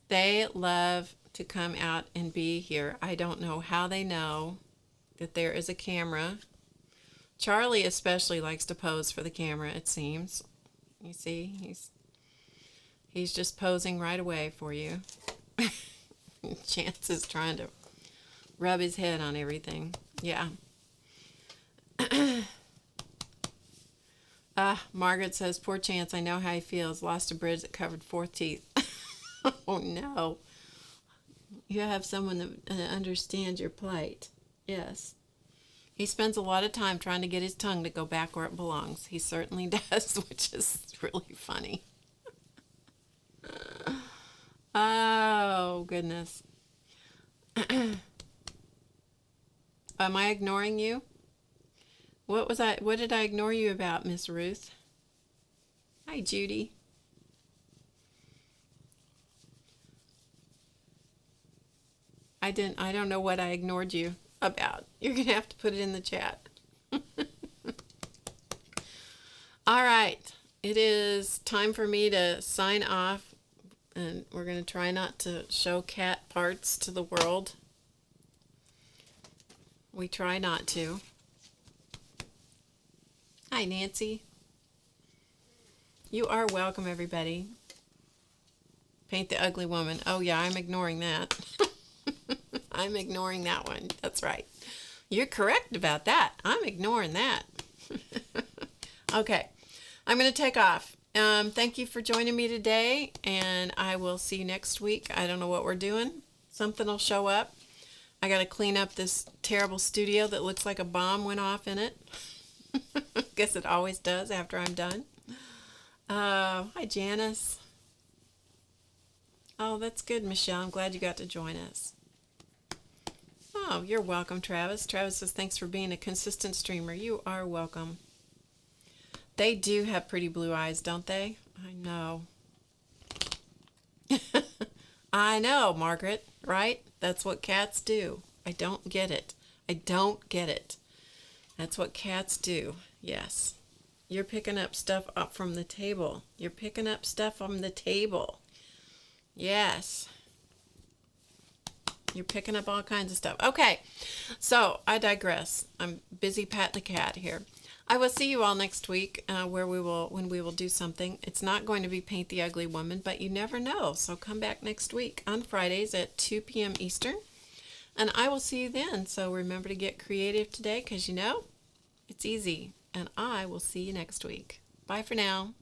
They love to come out and be here. I don't know how they know that there is a camera. Charlie especially likes to pose for the camera, it seems. You see, he's just posing right away for you. Chance is trying to rub his head on everything. Yeah. Margaret says, poor Chance, I know how he feels. Lost a bridge that covered 4 teeth. Oh, no. You have someone that understands your plight. Yes. He spends a lot of time trying to get his tongue to go back where it belongs. He certainly does, which is really funny. Oh, goodness. Am I ignoring you? What did I ignore you about, Miss Ruth? Hi, Judy. I don't know what I ignored you about. You're going to have to put it in the chat. All right. It is time for me to sign off, and we're going to try not to show cat parts to the world. We try not to. Hi, Nancy. You are welcome, everybody. Paint the ugly woman. Oh, yeah, I'm ignoring that. I'm ignoring that one. That's right. You're correct about that. I'm ignoring that. Okay. I'm going to take off. Thank you for joining me today, and I will see you next week. I don't know what we're doing. Something will show up. I got to clean up this terrible studio that looks like a bomb went off in it. Guess it always does after I'm done. Hi, Janice. Oh, that's good, Michelle. I'm glad you got to join us. Oh, you're welcome, Travis. Travis says, thanks for being a consistent streamer. You are welcome. They do have pretty blue eyes, don't they? I know. I know, Margaret, right? That's what cats do. I don't get it. I don't get it. That's what cats do. Yes. You're picking up stuff up from the table. You're picking up stuff from the table. Yes. You're picking up all kinds of stuff. Okay, so I digress. I'm busy patting the cat here. I will see you all next week when we will do something. It's not going to be Paint the Ugly Woman, but you never know. So come back next week on Fridays at 2 p.m. Eastern, and I will see you then. So remember to get creative today, because you know it's easy. And I will see you next week. Bye for now.